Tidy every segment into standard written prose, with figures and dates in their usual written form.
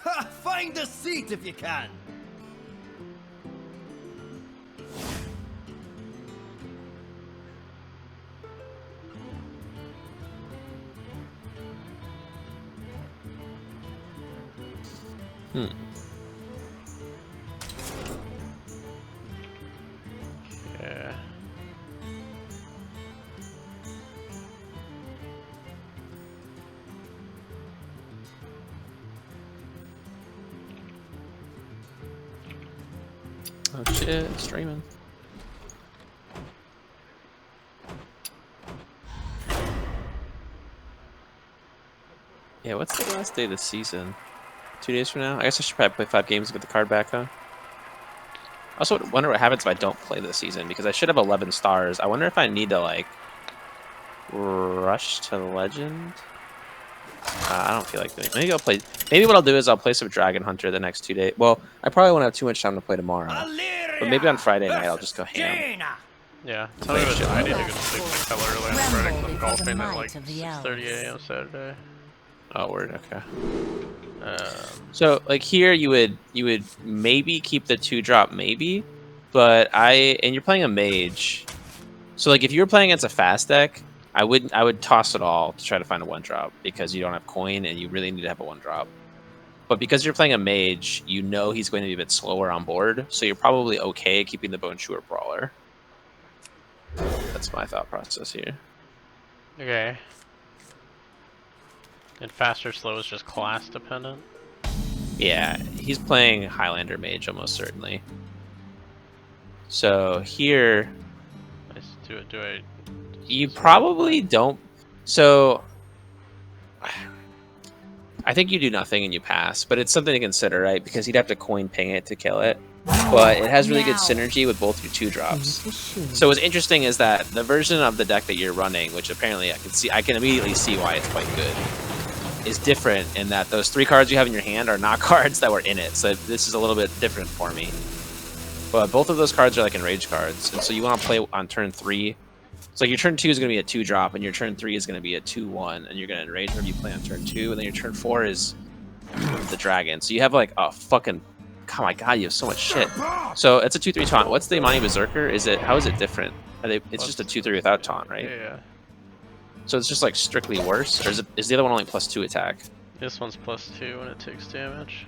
Ha! Find a seat if you can. Yeah. Oh shit, it's streaming. Yeah, what's the last day of the season? 2 days from now? I guess I should probably play 5 games to get the card back, huh? I also wonder what happens if I don't play this season, because I should have 11 stars. I wonder if I need to, like, rush to Legend? I don't feel like doing it. Maybe I'll play... Maybe what I'll do is I'll play some Dragon Hunter the next 2 days. Well, I probably won't have too much time to play tomorrow. But maybe on Friday night I'll just go ham. Yeah, tell me what I need to go to sleep like hell early on Friday 'cause I'm golfing at like 6:30 a.m. Saturday. Oh, word, okay. So like here you would maybe keep the 2-drop maybe, but and you're playing a mage. So like if you were playing against a fast deck, I would toss it all to try to find a 1-drop because you don't have coin and you really need to have a 1-drop. But because you're playing a mage, you know he's going to be a bit slower on board, so you're probably okay keeping the Bone Chewer Brawler. That's my thought process here. Okay. And fast or slow is just class dependent? Yeah, he's playing Highlander Mage almost certainly. So here... Do I... You probably don't... So... I think you do nothing and you pass, but it's something to consider, right? Because he'd have to coin ping it to kill it. But it has really good synergy with both your 2-drops. So what's interesting is that the version of the deck that you're running, which apparently I can immediately see why it's quite good, is different in that those 3 cards you have in your hand are not cards that were in it. So this is a little bit different for me. But both of those cards are like enraged cards, and so you want to play on turn 3. So your turn 2 is going to be a 2-drop, and your turn 3 is going to be a 2/1, and you're going to enrage whenever you play on turn 2, and then your turn 4 is the dragon. So you have like a fucking... Oh my god, you have so much shit. So it's a 2/3 taunt. What's the Imani Berserker? How is it different? It's just a 2/3 without taunt, right? Yeah. So it's just like strictly worse, or is the other one only +2 attack? This one's +2 when it takes damage.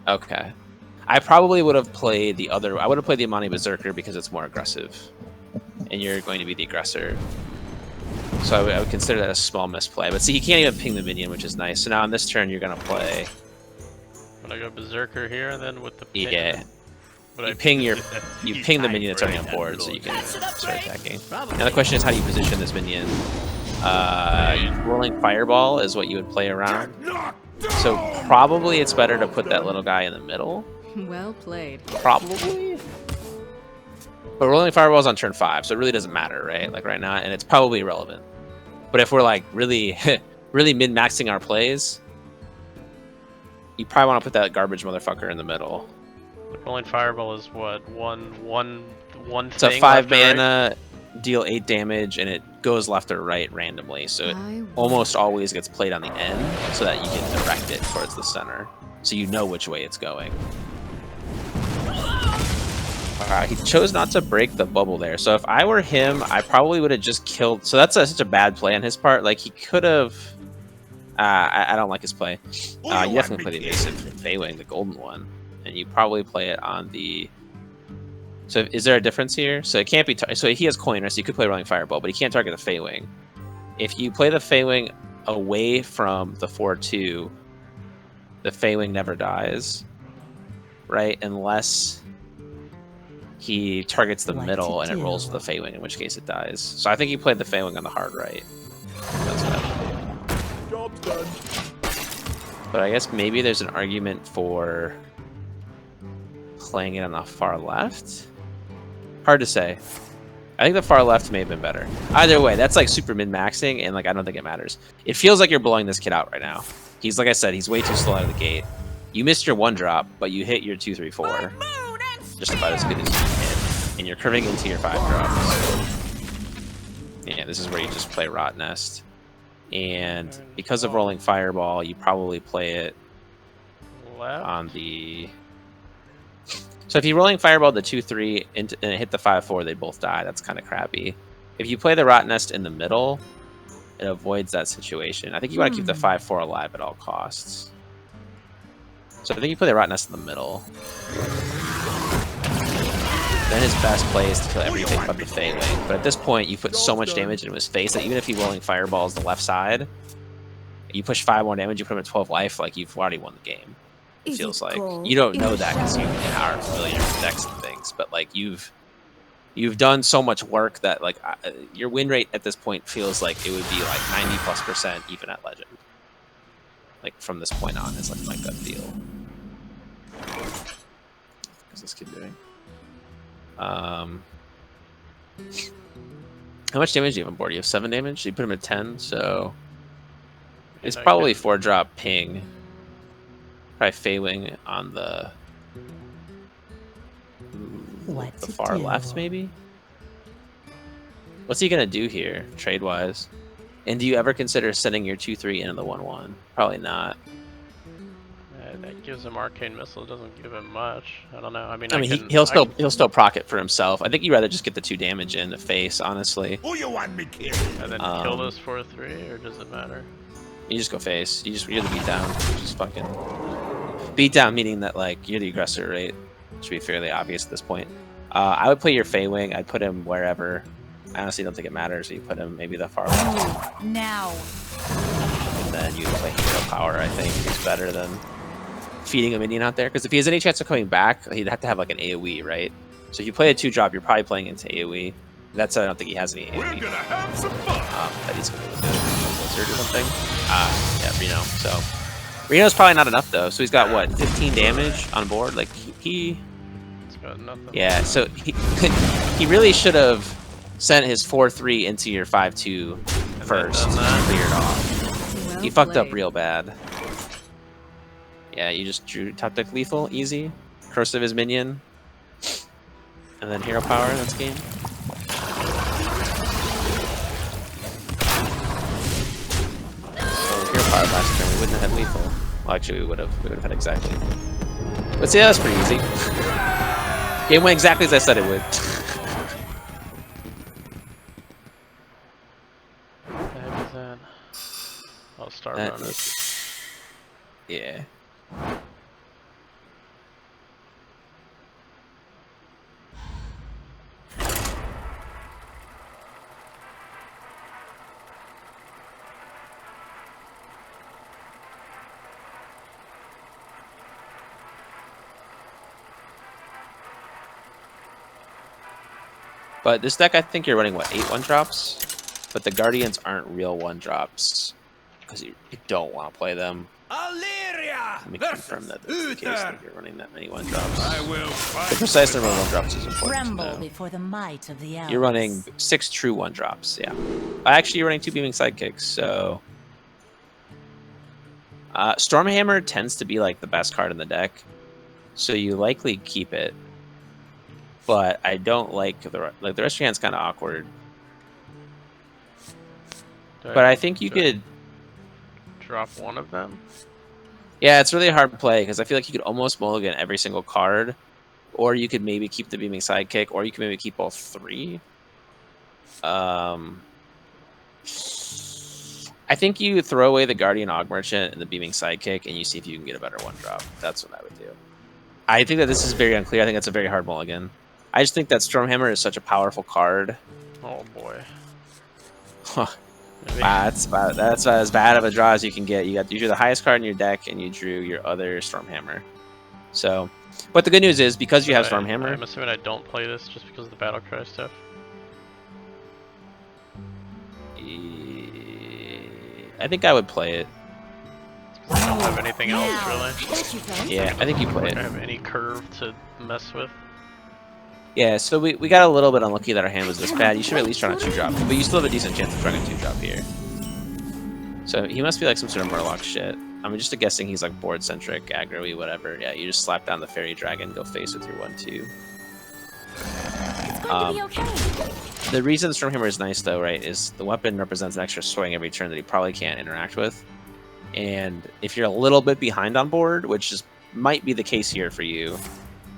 Okay. I probably would have played the other... I would have played the Imani Berserker because it's more aggressive. And you're going to be the aggressor. So I would consider that a small misplay. But see, he can't even ping the minion, which is nice. So now on this turn, you're going to play... When I go Berserker here, and then with the ping... Yeah. But You ping the minion that's already on board, so you can start attacking. Now the question is, how do you position this minion? Rolling Fireball is what you would play around. So probably it's better to put that little guy in the middle. Well played. Probably. But Rolling Fireball is on turn 5, so it really doesn't matter, right? Like right now, and it's probably irrelevant. But if we're like really, really min-maxing our plays, you probably want to put that garbage motherfucker in the middle. Rolling Fireball is what? One It's thing a 5 left or right? mana, deal 8 damage, and it goes left or right randomly. So it almost always gets played on the end so that you can direct it towards the center. So you know which way it's going. He chose not to break the bubble there. So if I were him, I probably would have just killed... So that's such a bad play on his part. Like, he could have... I don't like his play. You definitely play the evasive Feywing, the golden one. And you probably play it on the... So is there a difference here? So it can't be... So he has coin, right? So you could play Rolling Fireball, but he can't target the Feywing. If you play the Feywing away from the 4/2, the Feywing never dies. Right? Unless... he targets the middle and it rolls for the Feywing, in which case it dies. So I think he played the Feywing on the hard right. That's what I think. Job's done. But I guess maybe there's an argument for playing it on the far left? Hard to say. I think the far left may have been better. Either way, that's like super min-maxing, and like I don't think it matters. It feels like you're blowing this kid out right now. He's, like I said, he's way too slow out of the gate. You missed your 1-drop, but you hit your 2, 3, 4. Just about as good as you can hit. And you're curving into your 5-drop. So, yeah, this is where you just play Rot Nest. And because of Rolling Fireball, you probably play it Left? on the. So if you're rolling Fireball the 2/3 and hit the 5/4, they both die. That's kind of crappy. If you play the Rot Nest in the middle, it avoids that situation. I think you want to keep the 5/4 alive at all costs. So I think you play the Rot Nest in the middle. Then his best play is to kill everything but the Fey Wing. But at this point, you put so much damage into his face that even if he's rolling Fireballs the left side, you push 5 more damage, you put him at 12 life, like you've already won the game. It feels like. You don't know that because you aren't familiar with decks and things, but like you've done so much work that like your win rate at this point feels like it would be like 90+% even at Legend. Like from this point on is like my gut feel. What's this kid doing? How much damage do you have on board? You have 7 damage? You put him at 10, so it's probably 4-drop ping. Probably Fey Wing on the far left, maybe? What's he gonna do here, trade-wise? And do you ever consider sending your 2/3 into the 1/1? Probably not. That gives him Arcane Missile. It doesn't give him much. I don't know. I mean, he'll still proc it for himself. I think you'd rather just get the 2 damage in the face, honestly. Who you want me kill? And then kill those 4/3, or does it matter? You just go face. You're the beatdown. Just fucking beatdown, meaning that like you're the aggressor, right? Should be fairly obvious at this point. I would play your Fey Wing. I'd put him wherever. I honestly don't think it matters. So you put him maybe the far left. Now. And then you play Hero Power. I think is better than feeding a minion out there, because if he has any chance of coming back, he'd have to have like an AoE, right? So if you play a 2-drop, you're probably playing into AoE. That's why I don't think he has any AoE. We're gonna have some fun. That he's gonna be able to do Blizzard or something. Yeah, Reno. So Reno's probably not enough though. So he's got what, 15 damage on board? Like he. It's got nothing. Yeah. So he really should have sent his 4/3 into your 5/2 first. Cleared off. Well He fucked up played. real bad. Yeah, you just drew top deck lethal, easy. Curse of his minion. And then hero power, that's game. So hero power last turn, we wouldn't have had lethal. Well actually we would have had exactly. But see, that's pretty easy. Game went exactly as I said it would. I'll start That running. Yeah. But this deck, I think you're running, what, 8 1-drops? But the Guardians aren't real 1-drops. Because you don't want to play them. Illyria! Let me confirm that that's the case, that you're running that many 1-drops. I will fight. The precise number of 1-drops is important to Tremble know. before the might of the elves. You're running 6 true 1-drops, yeah. Actually, you're running 2 Beaming Sidekicks, so... Stormhammer tends to be, like, the best card in the deck. So you likely keep it. But I don't like the rest of your hand's kind of awkward. But I think you could drop one of them. Yeah, it's really a hard play because I feel like you could almost mulligan every single card, or you could maybe keep the Beaming Sidekick, or you could maybe keep all 3. I think you throw away the Guardian Og Merchant and the Beaming Sidekick, and you see if you can get a better 1-drop. That's what I would do. I think that this is very unclear. I think that's a very hard mulligan. I just think that Stormhammer is such a powerful card. Oh boy. Wow, that's as bad of a draw as you can get. You drew the highest card in your deck, and you drew your other Stormhammer. So, but the good news is because you have Stormhammer. I'm assuming I don't play this just because of the battle cry stuff. I think I would play it. I don't have anything else really. Yeah, I think you play I it. don't have any curve to mess with. Yeah, so we got a little bit unlucky that our hand was this bad. You should at least run a 2-drop, but you still have a decent chance of running a 2-drop here. So he must be like some sort of Murloc shit. I'm just guessing he's like board centric, aggro-y, whatever. Yeah, you just slap down the fairy dragon, go face with your 1/2. The reason Stormhammer is nice though, right, is the weapon represents an extra swing every turn that he probably can't interact with. And if you're a little bit behind on board, which is might be the case here for you,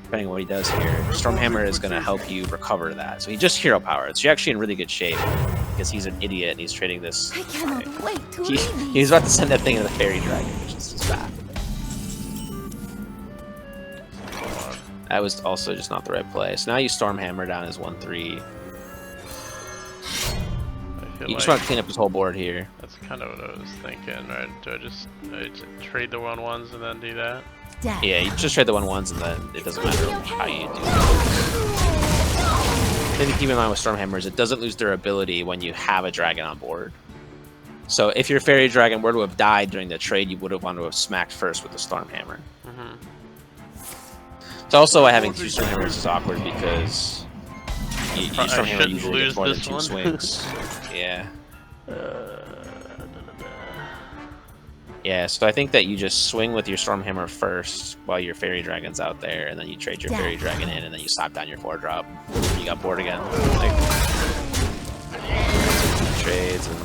depending on what he does here. Stormhammer is going to help you recover that. So he just hero powered. So you're actually in really good shape because he's an idiot and he's trading this. I cannot wait to He's about to send that thing into the Fairy Dragon, which is just bad. That was also just not the right play. So now you Stormhammer down as 1/3. You just want to clean up his whole board here. That's kind of what I was thinking, right? Do I just trade the 1/1s and then do that? Yeah, you just trade the 1/1s and then it doesn't matter how you do it. The thing to keep in mind with Stormhammers, it doesn't lose durability when you have a dragon on board. So if your Fairy Dragon were to have died during the trade, you would have wanted to have smacked first with the Stormhammer. So also why having 2 Stormhammers is awkward because you Stormhammer usually gets more than 2 swings. Yeah. Yeah, so I think that you just swing with your Stormhammer first while your Fairy Dragon's out there, and then you trade your Fairy Dragon in, and then you slap down your 4-drop. You got board again. Like, trades and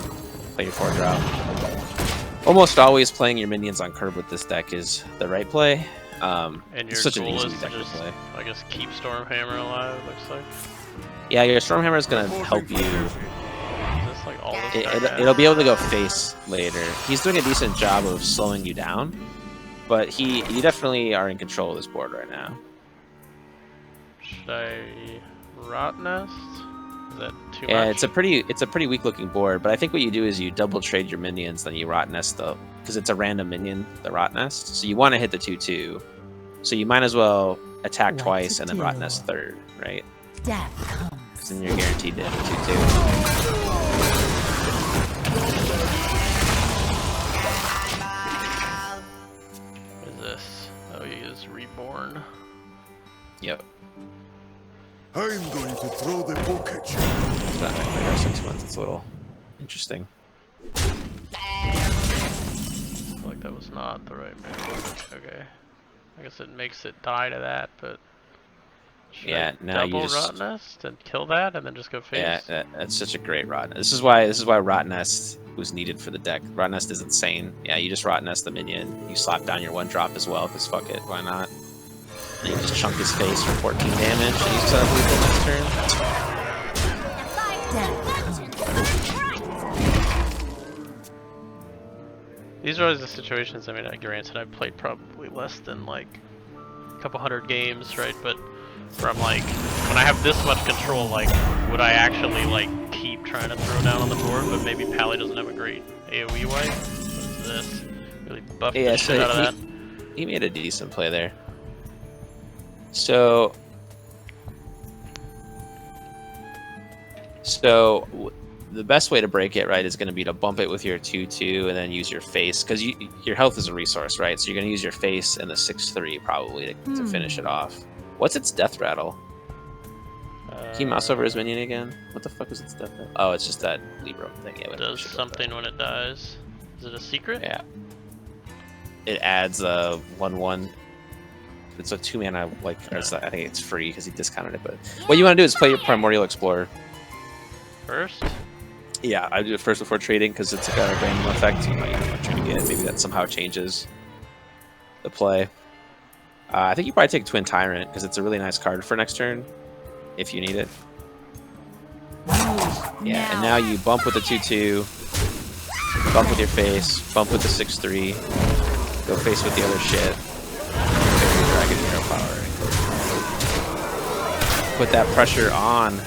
play your 4-drop. Almost always playing your minions on curve with this deck is the right play. And your it's such an goal easy is to deck to just, play. I guess, keep Stormhammer alive, looks like. Yeah, your Stormhammer is going to help you. Is this like all this It'll be able to go face later. He's doing a decent job of slowing you down, but you definitely are in control of this board right now. Should I Rot Nest? Is that too much? Yeah, it's a pretty weak looking board, but I think what you do is you double trade your minions, then you Rot Nest because it's a random minion, the Rot Nest. So you want to hit the 2/2. So you might as well attack twice and then Rot Nest third, right? Death comes. Because then you're guaranteed to hit the 2/2. What is this? Oh, he is reborn. Yep. I'm going to throw the book at you. It's not like our 6 months. It's a little interesting. I feel like that was not the right move. Okay. I guess it makes it die to that, but should Yeah, I now you double just Rot Nest and kill that and then just go face? Yeah, that's such a great Rot Nest. This is why Rot Nest was needed for the deck. Rot Nest is insane. Yeah, you just Rot Nest the minion. You slap down your 1-drop as well, because fuck it, why not? And you just chunk his face for 14 damage, and you still have lethal next turn. These are always the situations, I mean, granted, I've played probably less than like a couple hundred games, right? But where I'm like, when I have this much control, like, would I actually like keep trying to throw down on the board? But maybe Pally doesn't have a great AoE wipe. What is this? Really buffed the shit out of that. He made a decent play there. So the best way to break it, right, is going to be to bump it with your 2/2 and then use your face, because your health is a resource, right? So you're going to use your face and the 6/3 probably to finish it off. What's its death rattle? Can you mouse over his minion again? What the fuck is its death rattle? Oh, it's just that Libra thing. Yeah, It does something when it dies. Is it a secret? Yeah. It adds a 1/1. It's a 2-mana, like, I think it's free because he discounted it, but what you want to do is play your Primordial Explorer. First? Yeah, I do it first before trading because it's got a random effect. You might want to try to get it. Maybe that somehow changes the play. I think you probably take Twin Tyrant because it's a really nice card for next turn if you need it. Yeah, and now you bump with the 2/2, bump with your face, bump with the 6/3, go face with the other shit. Dragon Hero Power. Put that pressure on.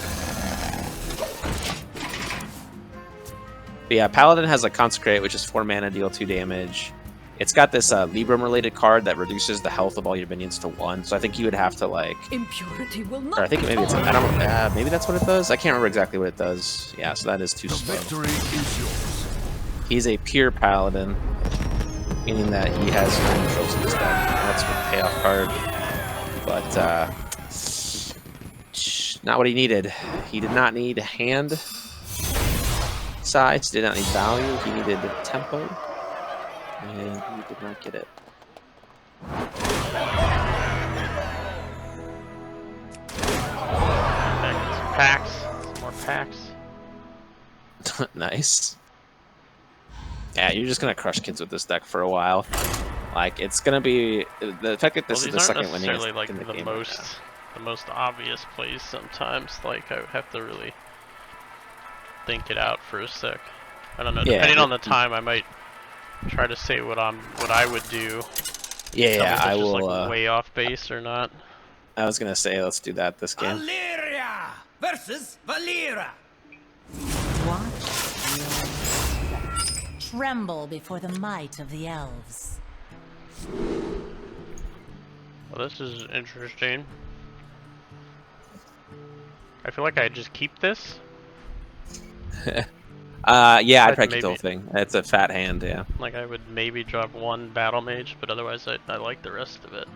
But yeah, Paladin has a Consecrate, which is 4 mana, deal 2 damage. It's got this Libram-related card that reduces the health of all your minions to 1. So I think you would have to like, Impurity will not or I think maybe it's, I don't know, maybe that's what it does. I can't remember exactly what it does. Yeah, so that is too slow. Victory is yours. He's a pure Paladin, meaning that he has no controls in his deck. That's a payoff card, but not what he needed. He did not need hand size, did not need value. He needed tempo, and he did not get it. Packs. Some more packs. Nice. Yeah, you're just gonna crush kids with this deck for a while. Like it's gonna be the fact that Well, this is these the aren't second winning necessarily like in the the game right now. most obvious plays sometimes. Like I would have to really think it out for a sec. I don't know. Yeah, Depending on the time, I might try to say what I would do. yeah, Tell me yeah. if I it's just will. like way off base or not. I was gonna say let's do that this game. Valyria versus Valyria. Watch your step. Tremble before the might of the elves. Well, this is interesting. I feel like I just keep this. Yeah, I'd I'd probably keep the whole maybe- thing. That's a fat hand, yeah. Like I would maybe drop one battle mage, but otherwise I like the rest of it.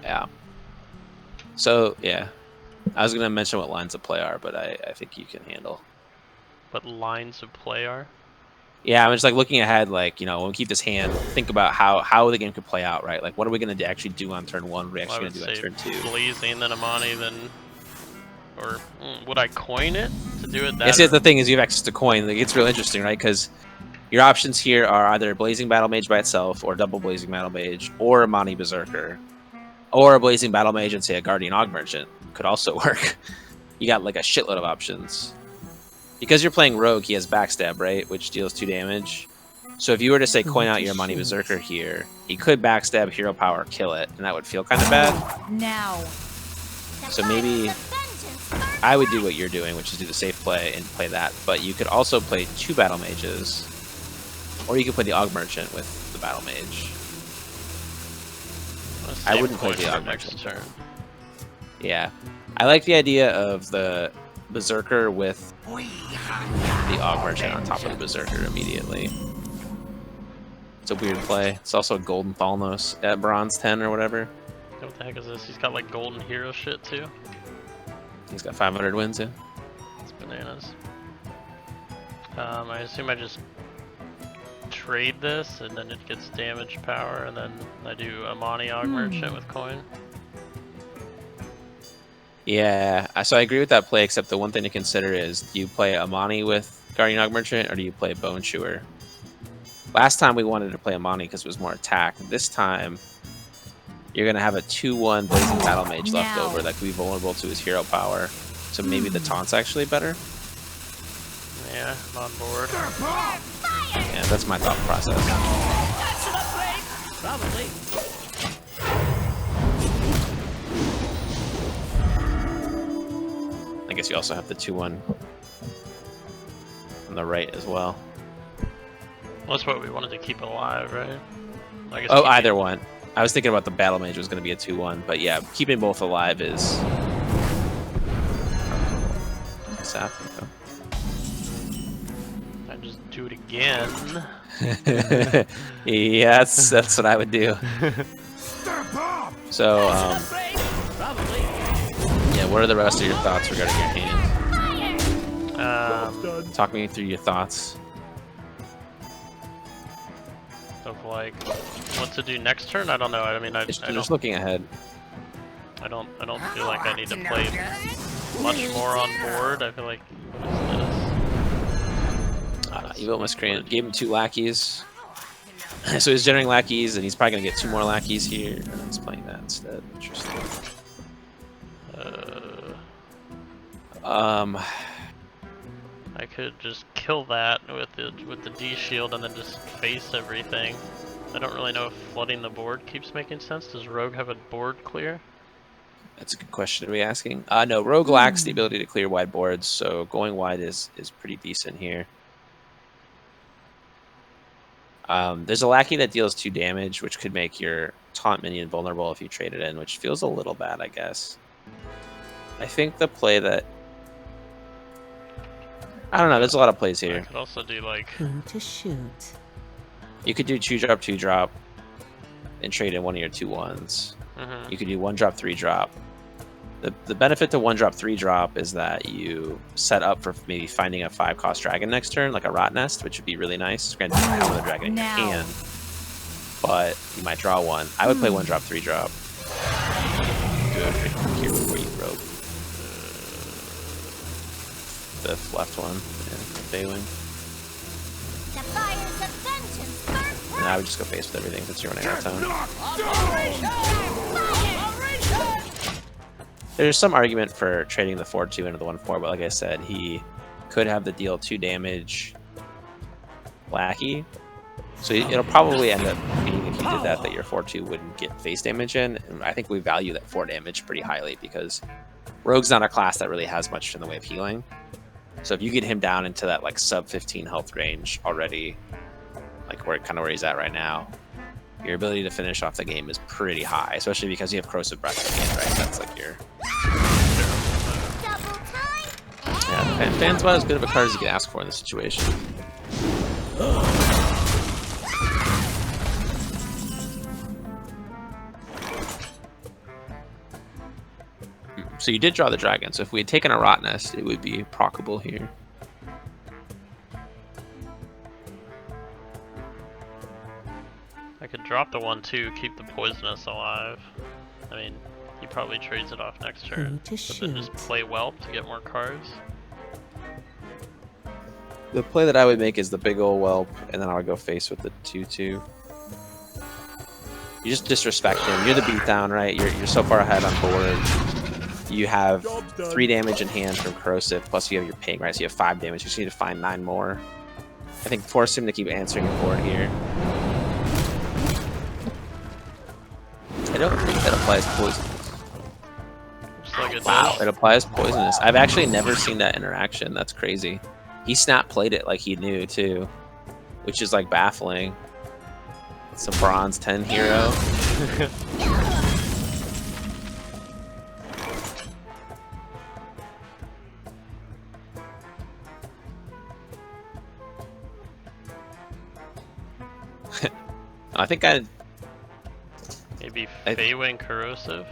Yeah. So yeah, I was gonna mention what lines of play are, but I think you can handle. What lines of play are? Yeah, I'm just like looking ahead, like, you know, when we keep this hand, think about how the game could play out, right? Like, what are we going to actually do on turn 1? What are we Well, I actually would going to do on say turn 2? Blazing, then Amani, then... Or would I coin it to do it that Yes, or- the thing is you have access to coin. Like, it's real interesting, right? Because your options here are either Blazing Battle Mage by itself, or double Blazing Battle Mage, or Amani Berserker. Or a Blazing Battle Mage and, say, a Guardian Og Merchant. Could also work. You got, like, a shitload of options. Because you're playing Rogue, he has Backstab, right? Which deals 2 damage. So if you were to say coin out your Amani Berserker here, he could backstab Hero Power, kill it, and that would feel kind of bad. Now. So maybe I would do what you're doing, which is do the safe play and play that. But you could also play 2 Battle Mages, or you could play the Og Merchant with the Battle Mage. I wouldn't play coin the for Og next Merchant. turn. Yeah, I like the idea of the Berserker with the Og Merchant on top of the Berserker immediately. It's a weird play. It's also a Golden Thalnos at Bronze 10 or whatever. What the heck is this? He's got like golden hero shit too. He's got 500 wins, yeah. It's bananas. I assume I just trade this and then it gets damage power and then I do Amani Og Merchant with coin. Yeah, so I agree with that play, except the one thing to consider is, do you play Amani with Guardian Og Merchant, or do you play Bone Chewer? Last time we wanted to play Amani because it was more attack. This time, you're going to have a 2-1 Blazing Battle Mage left Now. over that could be vulnerable to his hero power. So maybe the taunt's actually better? Yeah, I'm on board. Yeah, that's my thought process. Probably. I guess you also have the 2-1 on the right as well. Well, that's what we wanted to keep alive, right? I guess Oh, keeping- either one. I was thinking about the Battle Mage was going to be a 2-1, but yeah, keeping both alive is... Sap, I just do it again. yeah, that's what I would do. So, Probably. yeah, what are the rest of your thoughts regarding your hand? Talk me through your thoughts. Of like what to do next turn. I don't know. I mean, I Just don't looking ahead. I don't feel like I need to play much more on board. I feel like what is this? Evil Miscreant gave him 2 lackeys. So he's generating lackeys, and he's probably going to get 2 more lackeys here. He's playing that instead. Interesting. I could just kill that with the D shield and then just face everything. I don't really know if flooding the board keeps making sense. Does Rogue have a board clear? That's a good question to be asking. No, Rogue lacks the ability to clear wide boards, so going wide is pretty decent here. There's a lackey that deals 2 damage, which could make your taunt minion vulnerable if you trade it in, which feels a little bad, I guess. I think the play that... I don't know, there's a lot of plays I here. could also do like Who to shoot? You could do 2-drop, 2-drop, and trade in one of your 2-1s. You could do 1-drop, 3-drop. The benefit to 1-drop, 3-drop is that you set up for maybe finding a 5-cost dragon next turn, like a Rot Nest, which would be really nice. Granted, you don't have another dragon in your Now. hand, but you might draw one. I would play 1-drop, 3-drop. Do it pretty quick here before you rogue. The left one, yeah, the Baywing. The fires of vengeance burn And I would just go face with everything since you're running out of time. There's some argument for trading the 4-2 into the 1-4, but like I said, he could have the deal 2 damage lackey. So it'll probably end up being, if you did that, that your 4-2 wouldn't get face damage in. And I think we value that 4 damage pretty highly because Rogue's not a class that really has much in the way of healing. So if you get him down into that like sub 15 health range already, like where he's at right now, your ability to finish off the game is pretty high, especially because you have Corrosive Breath in the game, right? That's like your... Yeah, Fan's about as good of a card as you can ask for in this situation. So you did draw the dragon, so if we had taken a Rot Nest, it would be proccable here. I could drop the 1-2, keep the poisonous alive. I mean, he probably trades it off next turn, but then just play Whelp to get more cards. The play that I would make is the big ol' Whelp, and then I would go face with the 2-2. You just disrespect him. You're the beatdown, right? You're so far ahead on board. You have 3 damage in hand from Corrosive, plus you have your ping, right? So you have 5 damage. You just need to find 9 more. I think force him to keep answering your board here. I don't think that applies poisonous. Like it Wow, does. it applies poisonous. I've actually never seen that interaction. That's crazy. He snap played it like he knew too, which is like baffling. It's a bronze 10 hero. I think Maybe Feywing Corrosive?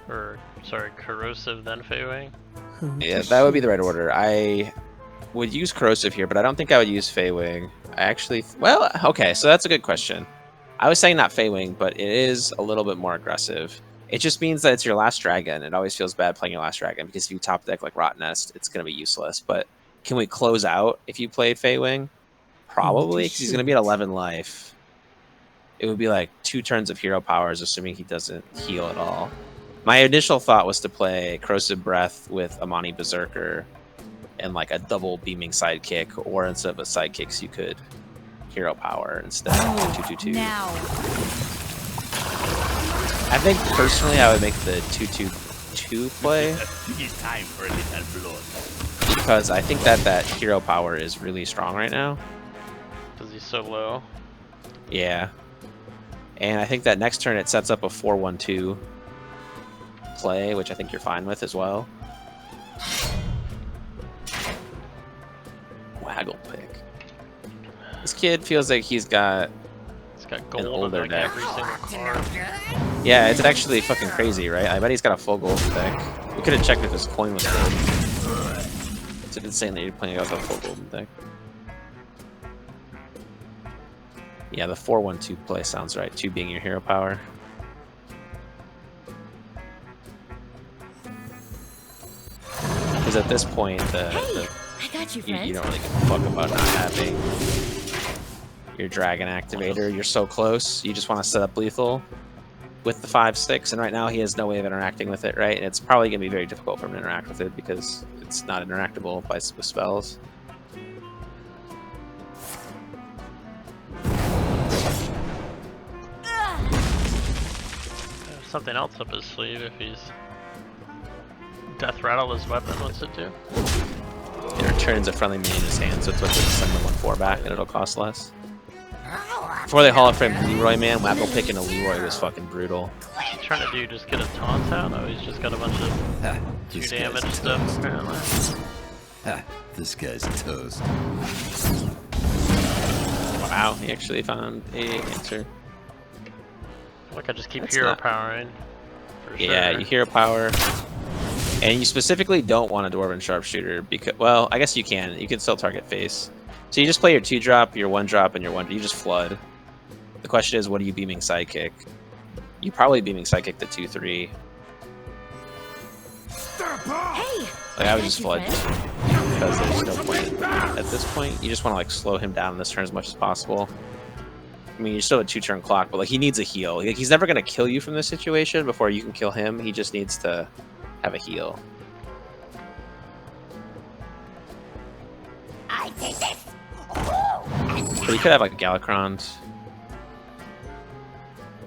Or, sorry, Corrosive then Feywing? Yeah, that would be the right order. I would use Corrosive here, but I don't think I would use Feywing. I actually... Well, okay, so that's a good question. I was saying not Feywing, but it is a little bit more aggressive. It just means that it's your last dragon. It always feels bad playing your last dragon, because if you top deck like Rot Nest, it's going to be useless. But can we close out if you played Feywing? Probably, because he's going to be at 11 life. It would be like 2 turns of hero powers, assuming he doesn't heal at all. My initial thought was to play Corrosive Breath with Amani Berserker and like a double beaming sidekick, or instead of a sidekick, you could hero power instead of 2-2-2. Now. I think personally I would make the 2-2-2 play It's time for a little blood. because I think that hero power is really strong right now. Because he's so low. Yeah. And I think that next turn it sets up a 4-1-2 play, which I think you're fine with as well. Waggle pick. This kid feels like he's got... He's got An gold in older like deck. every single card. Yeah, it's actually fucking crazy, right? I bet he's got a full gold deck. We could have checked if his coin was gold. It's insane that you're playing out a full golden deck. Yeah, the 4-1-2 play sounds right. 2 being your hero power. Because at this point, I got you, friend. you don't really give a fuck about not having your dragon activator. You're so close. You just want to set up lethal with the 5-6, and right now he has no way of interacting with it, right? And it's probably going to be very difficult for him to interact with it because it's not interactable with spells. There's something else up his sleeve if he's death rattle his weapon. What's it do? It returns a friendly minion in his hand, so it's worth it to send the 1/4 back, and it'll cost less. Before they Hall of Fame Leroy, man, Waggle picking a Leroy was fucking brutal. What's he trying to do? Just get a taunt out? Oh, he's just got a bunch of 2 This damage guy's stuff toast. apparently. Ha, this guy's toast. Wow, he actually found a answer. Look, I just keep That's hero not- powering. For Yeah, sure. you hero power. And you specifically don't want a Dwarven Sharpshooter because, well, I guess you can. You can still target face. So you just play your 2-drop, your 1-drop, and your 1. You just flood. The question is, what are you beaming sidekick? You probably beaming sidekick the 2-3. Hey, Like I would just flood. friend. because there's no point at this point. You just want to like slow him down this turn as much as possible. I mean, you're still a 2-turn clock, but like he needs a heal. Like, he's never gonna kill you from this situation before you can kill him. He just needs to have a heal. I did this. But he could have like Galacrons.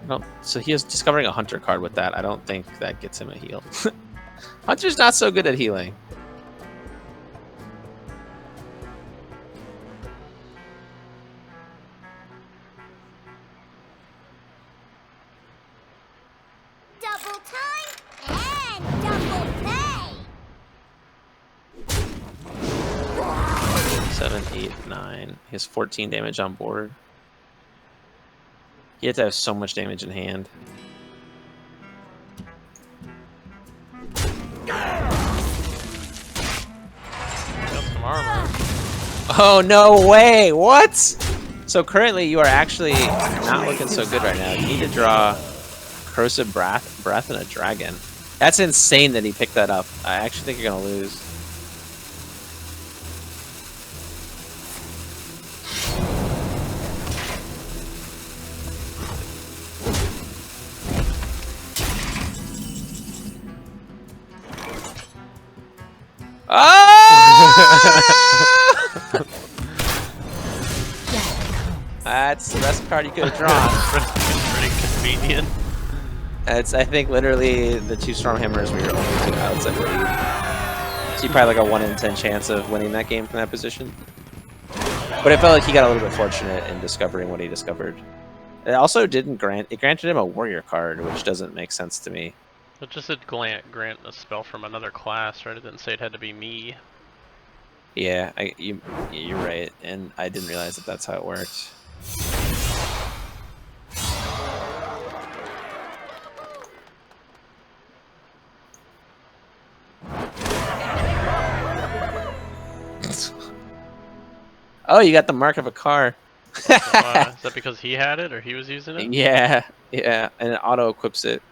No, so he is discovering a Hunter card with that. I don't think that gets him a heal. Hunter's not so good at healing. Double time and double pay. 7, 8, 9. He has 14 damage on board. He had to have so much damage in hand. Got some armor. Oh, no way! What? So currently you are actually not looking so good right now. You need to draw Corrosive Breath and a Dragon. That's insane that he picked that up. I actually think you're going to lose. Oh! That's the best card you could have drawn. Pretty convenient. It's, I think, literally the 2 Stormhammers were your only 2 outs, I believe. So you probably like a 1 in 10 chance of winning that game from that position. But it felt like he got a little bit fortunate in discovering what he discovered. It also didn't grant, it granted him a warrior card, which doesn't make sense to me. It just said grant a spell from another class, right? It didn't say it had to be me. Yeah, you're right, and I didn't realize that that's how it worked. Oh, you got the mark of a car. Is that because he had it or he was using it? Yeah, and it auto equips it.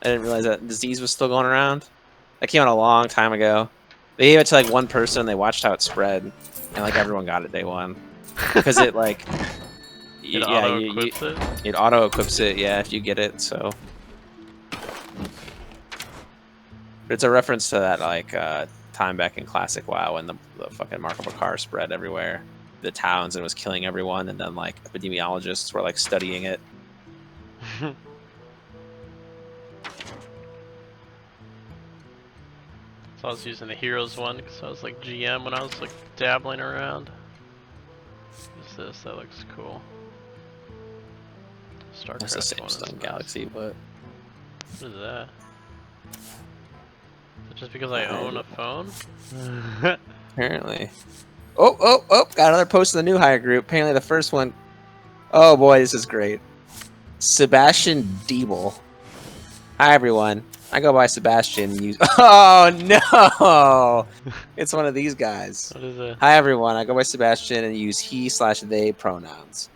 I didn't realize that disease was still going around. That came out a long time ago. They gave it to like one person, and they watched how it spread, and like everyone got it day one because it like It auto equips it. It auto equips it, yeah, if you get it. So but it's a reference to that like time back in Classic WoW when the fucking mark of a car spread everywhere, the towns, and was killing everyone, and then like epidemiologists were like studying it. So I was using the heroes one because I was like GM when I was like dabbling around. What's this? That looks cool. StarCraft That's the same one is Stone nice. Galaxy, but What is that? Is it just because I own a phone? apparently. Oh! Got another post in the new hire group. Apparently the first one. Oh boy, this is great. Sebastian Diebel. Hi everyone. I go by Sebastian. Use. Oh no! It's one of these guys. What is it? Hi everyone. I go by Sebastian and use he/they pronouns.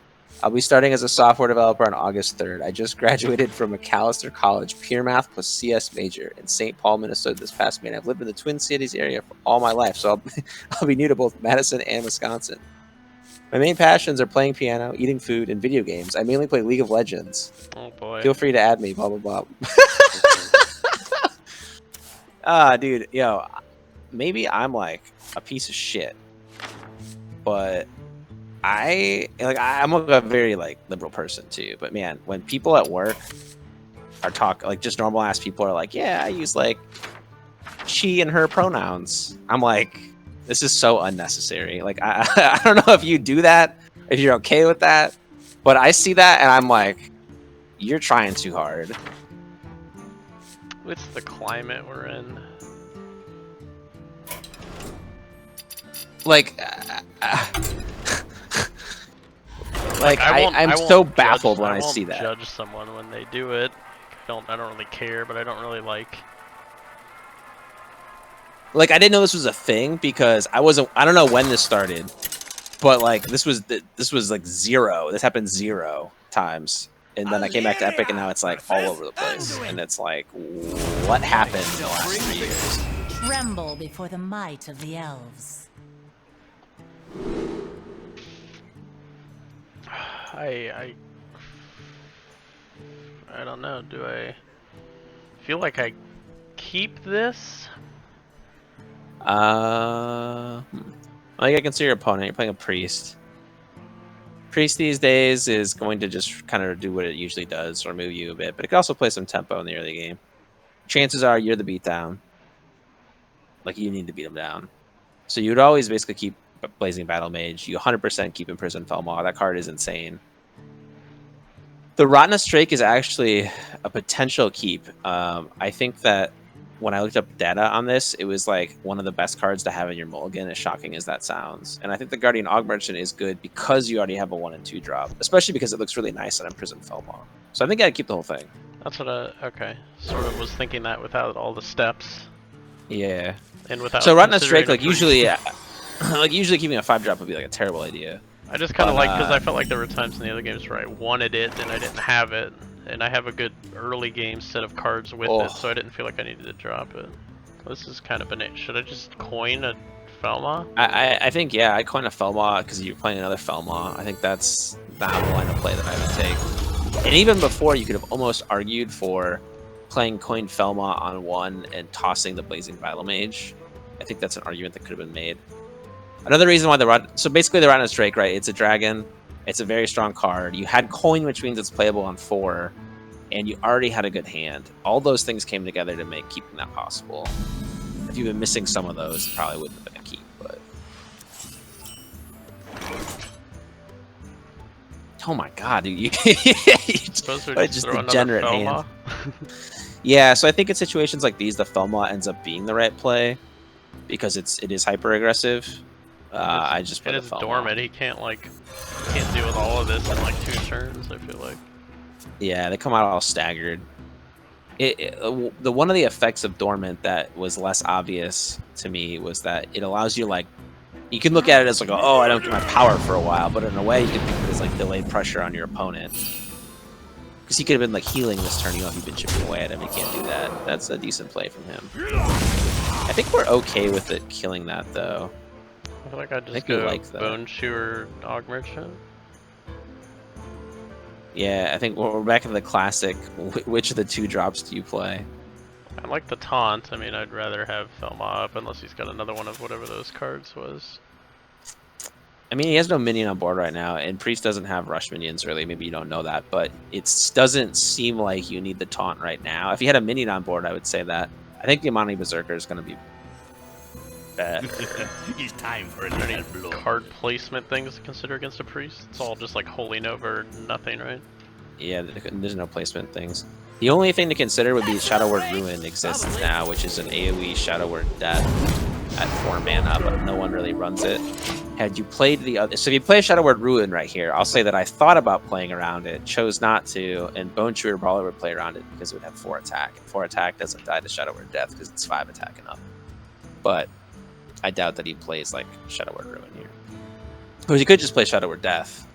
I'll be starting as a software developer on August 3rd. I just graduated from McAllister College, Pure Math plus CS major in St. Paul, Minnesota this past May. I've lived in the Twin Cities area for all my life, so I'll be new to both Madison and Wisconsin. My main passions are playing piano, eating food, and video games. I mainly play League of Legends. Oh boy. Feel free to add me, blah, blah, blah. Dude, yo, maybe I'm like a piece of shit, but I'm a very like liberal person too. But man, when people at work are like just normal ass people are like, yeah, I use like she and her pronouns. I'm like, this is so unnecessary. Like, I don't know if you do that, if you're okay with that, but I see that and I'm like, you're trying too hard. It's the climate we're in. Like, I'm so baffled when I see that. I won't judge someone when they do it. I don't really care, but I don't really like. Like, I didn't know this was a thing because I don't know when this started, but like this was like 0. This happened 0 times, and then I came back to Epic, and now it's like all over the place, and it's like, what happened in the last 3 years? Tremble before the might of the elves. I don't know. Do I feel like I keep this? Well, you gotta consider your opponent. You're playing a priest. Priest these days is going to just kind of do what it usually does, remove you a bit, but it can also play some tempo in the early game. Chances are you're the beatdown. Like, you need to beat him down. So you would always basically keep Blazing Battle Mage. You 100% keep Imprisoned Felmaw. That card is insane. The Rottenness Drake is actually a potential keep. I think that when I looked up data on this, it was like one of the best cards to have in your mulligan, as shocking as that sounds. And I think the Guardian Og Merchant is good because you already have a 1 and 2 drop, especially because it looks really nice on Imprisoned Felmaw. So I think I'd keep the whole thing. That's what okay. Sort of was thinking that without all the steps. Yeah. And without So Rottenness Drake, considering a like priest. usually, like usually keeping a 5 drop would be like a terrible idea. I just kind of But, like, because I felt like there were times in the other games where I wanted it and I didn't have it, and I have a good early game set of cards with it, so I didn't feel like I needed to drop it. This is kind of banana. Should I just coin a Felmaw? I think, yeah, I'd coin a Felmaw because you're playing another Felmaw. I think that's not the line of play that I would take. And even before, you could have almost argued for playing coin Felmaw on 1 and tossing the Blazing Battle Mage. I think that's an argument that could have been made. Another reason why so basically the Rottenness Drake, right? It's a dragon. It's a very strong card. You had coin, which means it's playable on 4, and you already had a good hand. All those things came together to make keeping that possible. If you've been missing some of those, it probably wouldn't have been a keep, but... Oh my god, dude. Suppose we Just throw another degenerate Felmaw? hand. Yeah, so I think in situations like these, the Felmaw ends up being the right play because it is hyper aggressive. I just play It the is Felmaw. dormant. He can't deal with all of this in like 2 turns. I feel like. Yeah, they come out all staggered. One of the effects of dormant that was less obvious to me was that it allows you, like, you can look at it as like, oh, I don't get my power for a while, but in a way you can think of it as like delayed pressure on your opponent. Because he could have been like healing this turn, you know, if you've been chipping away at him. He can't do that. That's a decent play from him. I think we're okay with it killing that though. I feel like I'd just think we go like that. Bone Chewer Og Merchant. Yeah, I think we're back in the classic. Which of the 2 drops do you play? I like the taunt. I mean, I'd rather have Felmaw up unless he's got another one of whatever those cards was. I mean, he has no minion on board right now, and Priest doesn't have rush minions, really. Maybe you don't know that, but it doesn't seem like you need the taunt right now. If he had a minion on board, I would say that. I think the Amani Berserker is going to be better. It's time for a Are there any little blood. card placement things to consider against a priest? It's all just like Holy Nova or nothing, right? Yeah, there's no placement things. The only thing to consider would be Shadow Word Ruin exists now, which is an AoE Shadow Word Death at 4 mana, but no one really runs it. Had you played the other... So if you play Shadow Word Ruin right here, I'll say that I thought about playing around it, chose not to, and Bone Chewer Brawler would play around it because it would have 4 attack. And 4 attack doesn't die to Shadow Word Death because it's 5 attack and up. But I doubt that he plays like Shadow Word Ruin here. Or he could just play Shadow Word Death.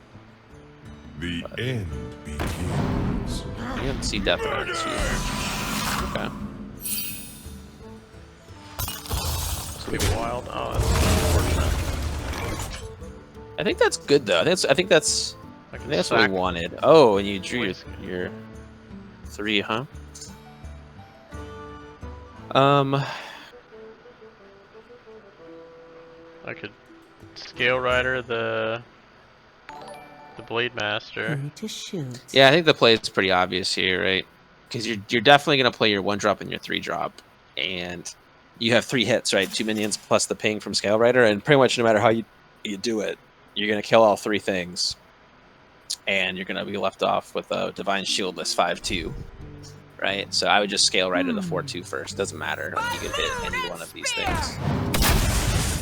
The end begins. You don't see Death around this year. Okay. It's gonna be wild. Oh, that's unfortunate. I think that's good though. I think that's I can what we sack wanted. Oh, and you drew Please. your 3, huh? I could Scale Rider the Blade Master. Ready to shoot. Yeah, I think the play is pretty obvious here, right? Because you're definitely gonna play your 1 drop and your 3 drop, and you have 3 hits, right? 2 minions plus the ping from Scale Rider, and pretty much no matter how you do it, you're gonna kill all 3 things, and you're gonna be left off with a Divine Shieldless 5/2, right? So I would just Scale Rider the 4/2 first. Doesn't matter. Like, you can hit any one of these things.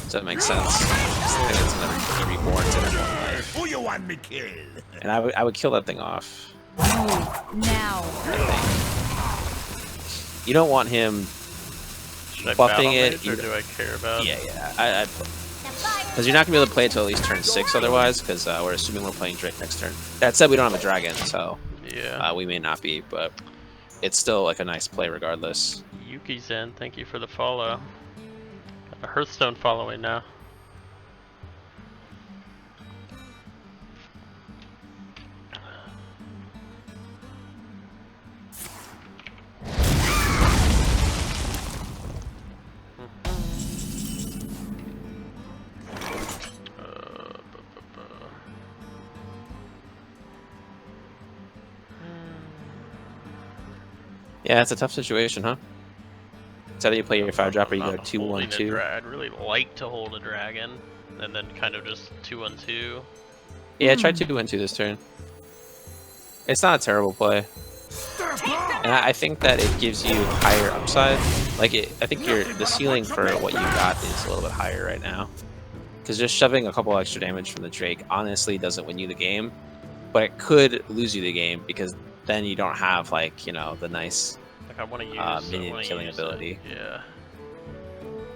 Does that make sense? I think it's another Reborns in one life. Who you want me kill? And I would kill that thing off. Now. I think. You don't want him. Should I Buffing battle it, mage, or you- do I care about? Yeah. Because you're not gonna be able to play until at least turn 6 otherwise. Because we're assuming we're playing Drake next turn. That said, we don't have a dragon, so Yeah. we may not be, but it's still like a nice play regardless. Yuki Zen, thank you for the follow. Got a Hearthstone following now. Yeah, it's a tough situation, huh? It's either you play your 5-drop or you go Not 2-1-2. I'd really like to hold a dragon, and then kind of just 2-1-2. Yeah, try 2-1-2 this turn. It's not a terrible play. And I think that it gives you higher upside. Like, I think the ceiling for what you got is a little bit higher right now. Because just shoving a couple extra damage from the Drake honestly doesn't win you the game. But it could lose you the game because then you don't have, like, you know, the nice Like I want to use minion killing ability. Yeah.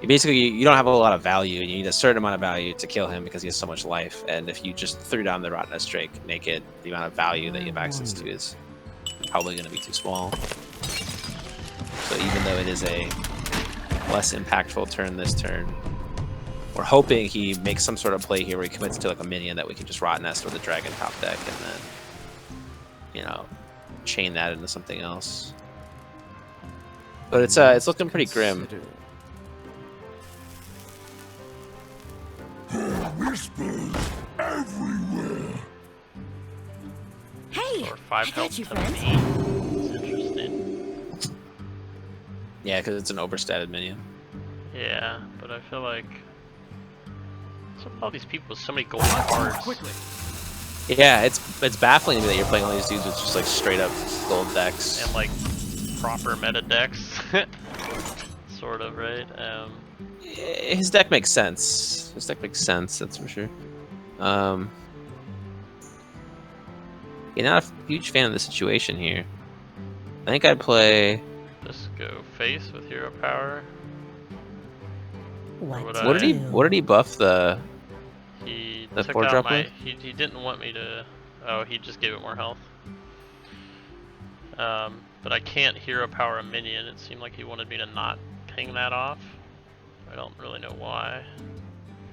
You don't have a lot of value, and you need a certain amount of value to kill him because he has so much life. And if you just threw down the Rottenness Drake naked, the amount of value that you have access to is probably going to be too small. So even though it is a less impactful turn this turn, we're hoping he makes some sort of play here where he commits to like a minion that we can just Rottennest with a dragon top deck and then, you know, chain that into something else. But it's looking pretty grim. Whispers everywhere. Hey, Or 5 I health got you, to friend. me. It's interesting. Yeah, because it's an overstated minion. Yeah, but I feel like what's up with all these people with so many golden cards? Yeah, it's baffling to me that you're playing all these dudes with just like straight up gold decks. And like proper meta decks. Sort of, right? His deck makes sense. His deck makes sense, that's for sure. You're not a huge fan of the situation here. I think I'd play. Just go face with hero power. What What to What did he? do? What did he buff the? He The took 4-drop out my. with? He didn't want me to. Oh, he just gave it more health. But I can't hero power a minion. It seemed like he wanted me to not ping that off. I don't really know why.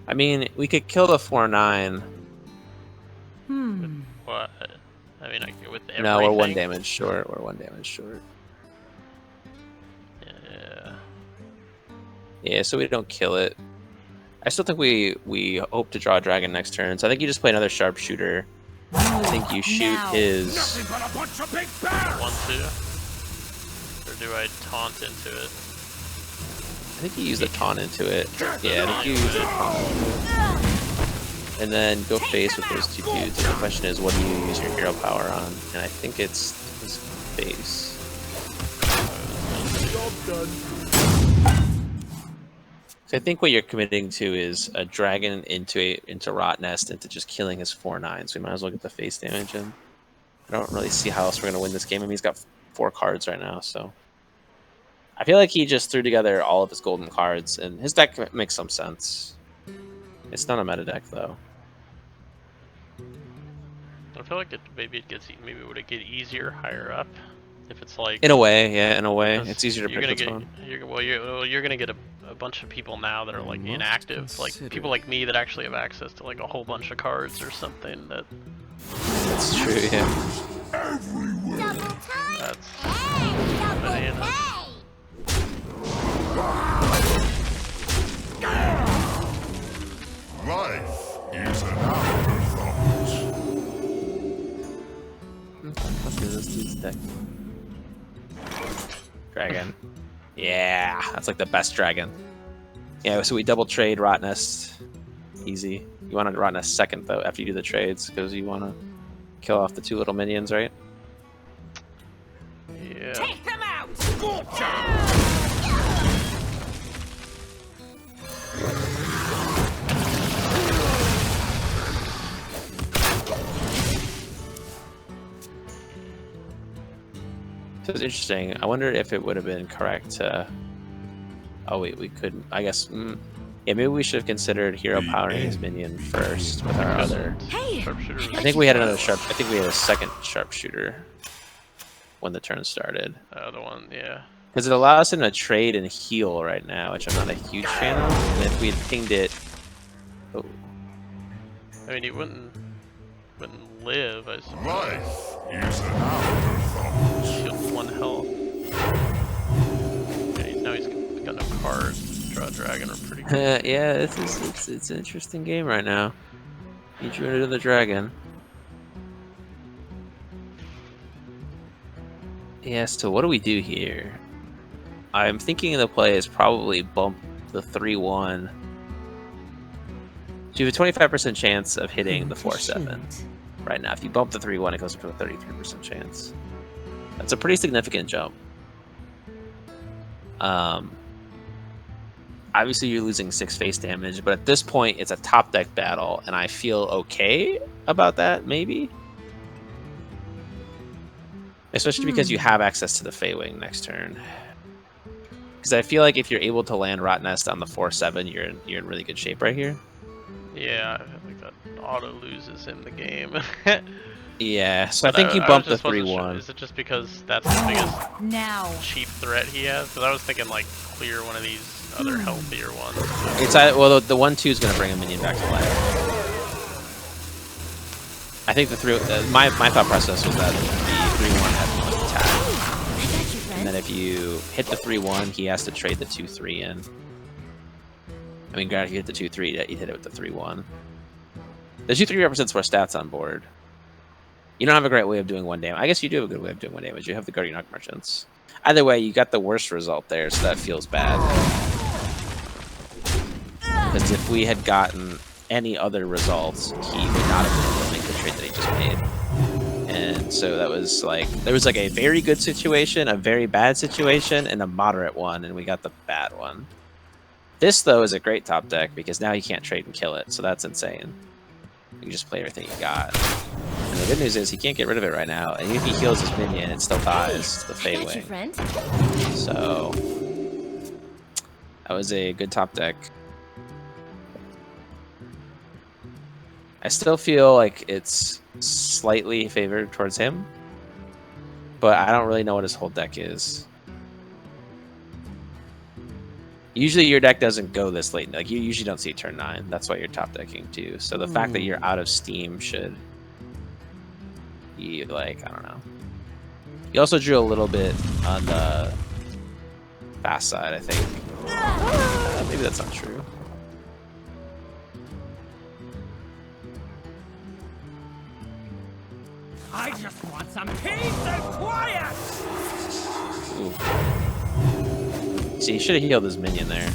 I mean, we could kill the 4/9. What? I mean, with everything. No, we're 1 damage short. We're 1 damage short. Yeah. Yeah, so we don't kill it. I still think we hope to draw a dragon next turn. So I think you just play another sharpshooter. I think you shoot Now. his. Nothing but a bunch of big bears! 1-2. Or do I taunt into it? I think you use the taunt into it. Yeah, I think you use the taunt into it. And then go face with those two dudes. And the question is, what do you use your hero power on? And I think it's his face. So I think what you're committing to is a dragon into Rottennest into just killing his 4/9. So we might as well get the face damage in. I don't really see how else we're gonna win this game. I mean, he's got 4 cards right now, so I feel like he just threw together all of his golden cards, and his deck makes some sense. It's not a meta deck though. I feel like maybe would it get easier higher up if it's like In a way, yeah, in a way, 'cause it's easier to you're pick gonna which get one. you're gonna get a bunch of people now that are like inactive, like people like me that actually have access to like a whole bunch of cards or something. That's true, yeah. Double time That's and double bananas. pay. Life is an afterthought. What the fuck is this dude's deck? Dragon. Yeah, that's like the best dragon. Yeah, so we double trade Rottennest. Easy. You want to Rottennest second though after you do the trades because you want to kill off the 2 little minions, right? Yeah. Take them out! So it's interesting. I wonder if it would have been correct to. Oh wait, we couldn't. I guess. Yeah, maybe we should have considered hero powering his minion first with our other. Hey, Sharpshooter was I think we had another sharp. I think we had a second sharpshooter when the turn started. the other one, yeah. Because it allows him to trade and heal right now, which I'm not a huge fan of. And if we had pinged it. Oh. I mean, he wouldn't live, I suppose. Life is an afterthought. He had 1 health. Yeah, now he's got no cards. Draw a dragon are pretty good. Yeah, it's an interesting game right now. You drew another dragon. Yeah, so what do we do here? I'm thinking the play is probably bump the 3-1. So you have a 25% chance of hitting the 4-7 right now. If you bump the 3-1, it goes up to a 33% chance. That's a pretty significant jump. Obviously, you're losing 6 face damage, but at this point, it's a top deck battle, and I feel okay about that, maybe? Especially because you have access to the Feywing next turn. Because I feel like if you're able to land Rot Nest on the 4-7, you're in really good shape right here. Yeah, I think that auto loses him the game. Yeah, so But I think you I bump the just wasn't 3-1. sure. Is it just because that's the biggest Now. cheap threat he has? Because I was thinking like clear one of these other healthier ones. It's well, the 1-2 is going to bring a minion back to life. I think the 3. My thought process was that the 3-1 had the most attack, I got you, friend. and then if you hit the 3-1, he has to trade the 2-3 in. I mean, granted, if you hit the 2-3, you hit it with the 3-1. The 2-3 represents more stats on board. You don't have a great way of doing 1 damage. I guess you do have a good way of doing 1 damage. You have the Guardian Arc Merchants. Either way, you got the worst result there, so that feels bad. Because if we had gotten any other results, he would not have been able to make the trade that he just made. And so that was like, there was like a very good situation, a very bad situation, and a moderate one, and we got the bad one. This, though, is a great top deck, because now you can't trade and kill it, so that's insane. You can just play everything you got. And the good news is he can't get rid of it right now, and if he heals his minion, it still dies to the I got you, Feywing. friend. So that was a good top deck. I still feel like it's slightly favored towards him, but I don't really know what his whole deck is. Usually your deck doesn't go this late. Like you usually don't see turn 9. That's why you're top decking too. So the fact that you're out of steam should be like, I don't know. You also drew a little bit on the fast side, I think. Maybe that's not true. I just want some peace and quiet! Ooh. See, he should have healed his minion there.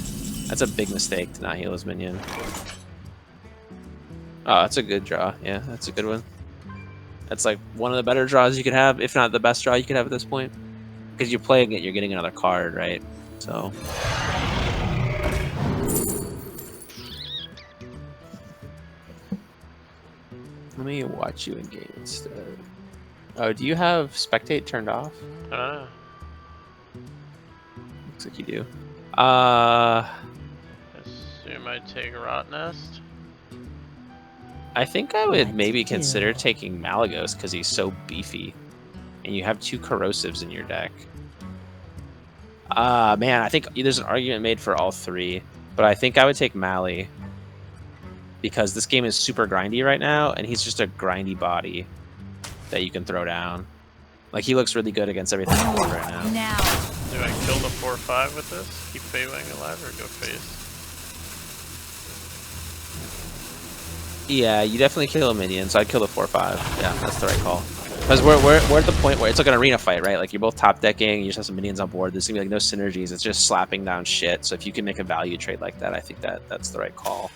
That's a big mistake to not heal his minion. Oh, that's a good draw. Yeah, that's a good one. That's like one of the better draws you could have, if not the best draw you could have at this point. Because you're playing it, you're getting another card, right? So. Let me watch you in game instead. Oh, do you have spectate turned off? Looks like you do. Assume I'd take Rot Nest. I think I would maybe consider taking Malagos because he's so beefy. And you have 2 corrosives in your deck. Man, I think there's an argument made for all 3. But I think I would take Mali. Because this game is super grindy right now, and he's just a grindy body that you can throw down. Like, he looks really good against everything on board right now. Now. Do I kill the 4-5 with this? Keep Feywing alive or go face? Yeah, you definitely kill a minion, so I'd kill the 4-5. Yeah, that's the right call. Because we're at the point where it's like an arena fight, right? Like, you're both top decking, you just have some minions on board, there's gonna be like no synergies, it's just slapping down shit. So if you can make a value trade like that, I think that's the right call.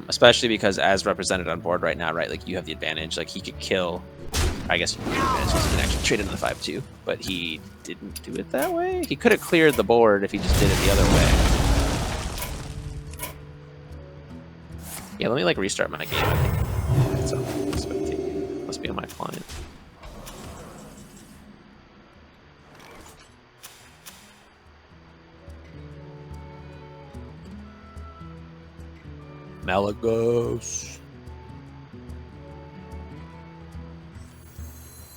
Especially because as represented on board right now, right, like you have the advantage. Like he could kill, I guess you can actually trade into the 5-2, but he didn't do it that way. He could have cleared the board if he just did it the other way. Yeah, let me like restart my game. I think it's on spectating. Must be on my client. Malagos.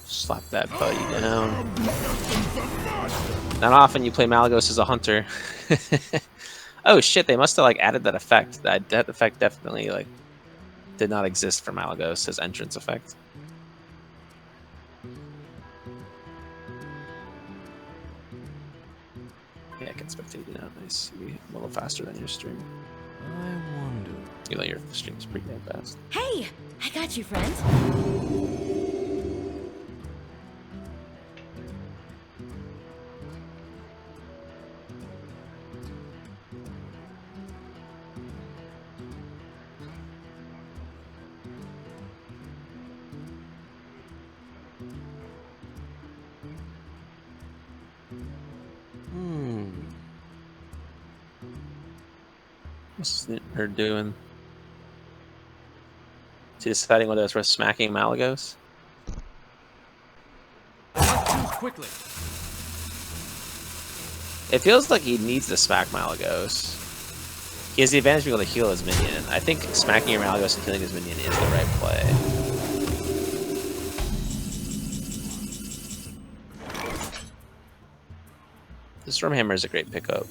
Slap that buddy down. Not often you play Malagos as a hunter. Oh shit, they must have like added that effect. That effect definitely like did not exist for Malagos as entrance effect. Yeah, I can spectate you now. Nice. Be a little faster than your stream. I wonder. You know your stream's pretty damn fast. Hey, I got you, friend. Or doing? Is he deciding whether it's worth smacking Malagos? Choose quickly. It feels like he needs to smack Malagos. He has the advantage of being able to heal his minion. I think smacking your Malagos and healing his minion is the right play. The Stormhammer is a great pickup.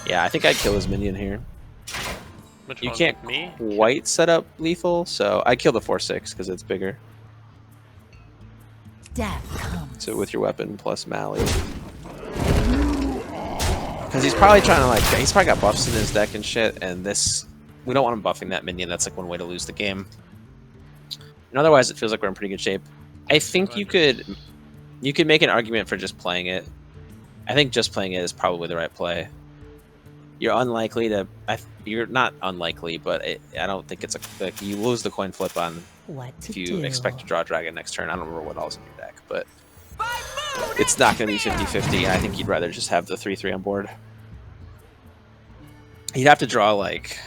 Yeah, I think I'd kill his minion here. Which You one? can't Me? quite set up lethal, so I kill the 4/6 because it's bigger. Death comes. So with your weapon plus Mally. Because he's probably trying to, like, he's probably got buffs in his deck and shit, and this, we don't want him buffing that minion. That's like one way to lose the game. And otherwise, it feels like we're in pretty good shape. I think you could make an argument for just playing it. I think just playing it is probably the right play. You're unlikely to, you're not unlikely, but I don't think it's like you lose the coin flip on What to if you do. expect to draw dragon next turn. I don't remember what all's in your deck, but it's not going to be 50-50, and I think you'd rather just have the 3/3 on board. You'd have to draw like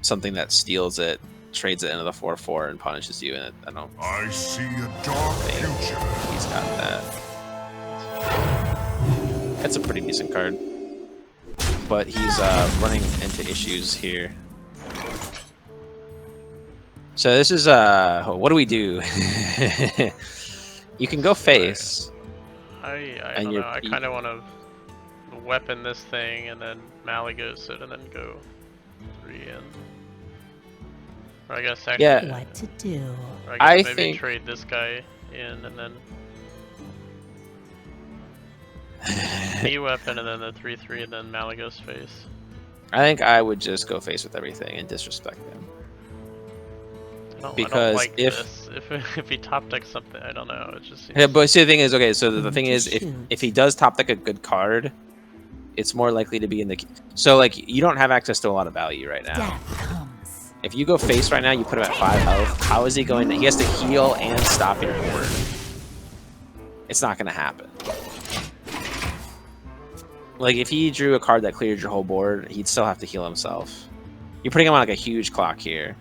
something that steals it, trades it into the 4/4, and punishes you, and I don't I see a dark think future. he's got that. That's a pretty decent card. But he's running into issues here. So this is what do we do? You can go face. I And don't you're- know. I kind of want to weapon this thing and then Malagos it and then go 3 in. Or I guess actually. Yeah. What to do. Or I guess maybe think- trade this guy in and then me weapon and then the 3/3 and then Malagos face. I think I would just go face with everything and disrespect him. I don't Because like if- this. If he top decks something, I don't know. It just seems... Yeah, but see, the thing is, okay, so the thing to is, shoot. if he does top deck a good card, it's more likely to be in the... So, like, you don't have access to a lot of value right now. Death comes. If you go face right now, you put him at 5 health. How is he going to... He has to heal and stop your board. It's not going to happen. Like, if he drew a card that cleared your whole board, he'd still have to heal himself. You're putting him on, like, a huge clock here.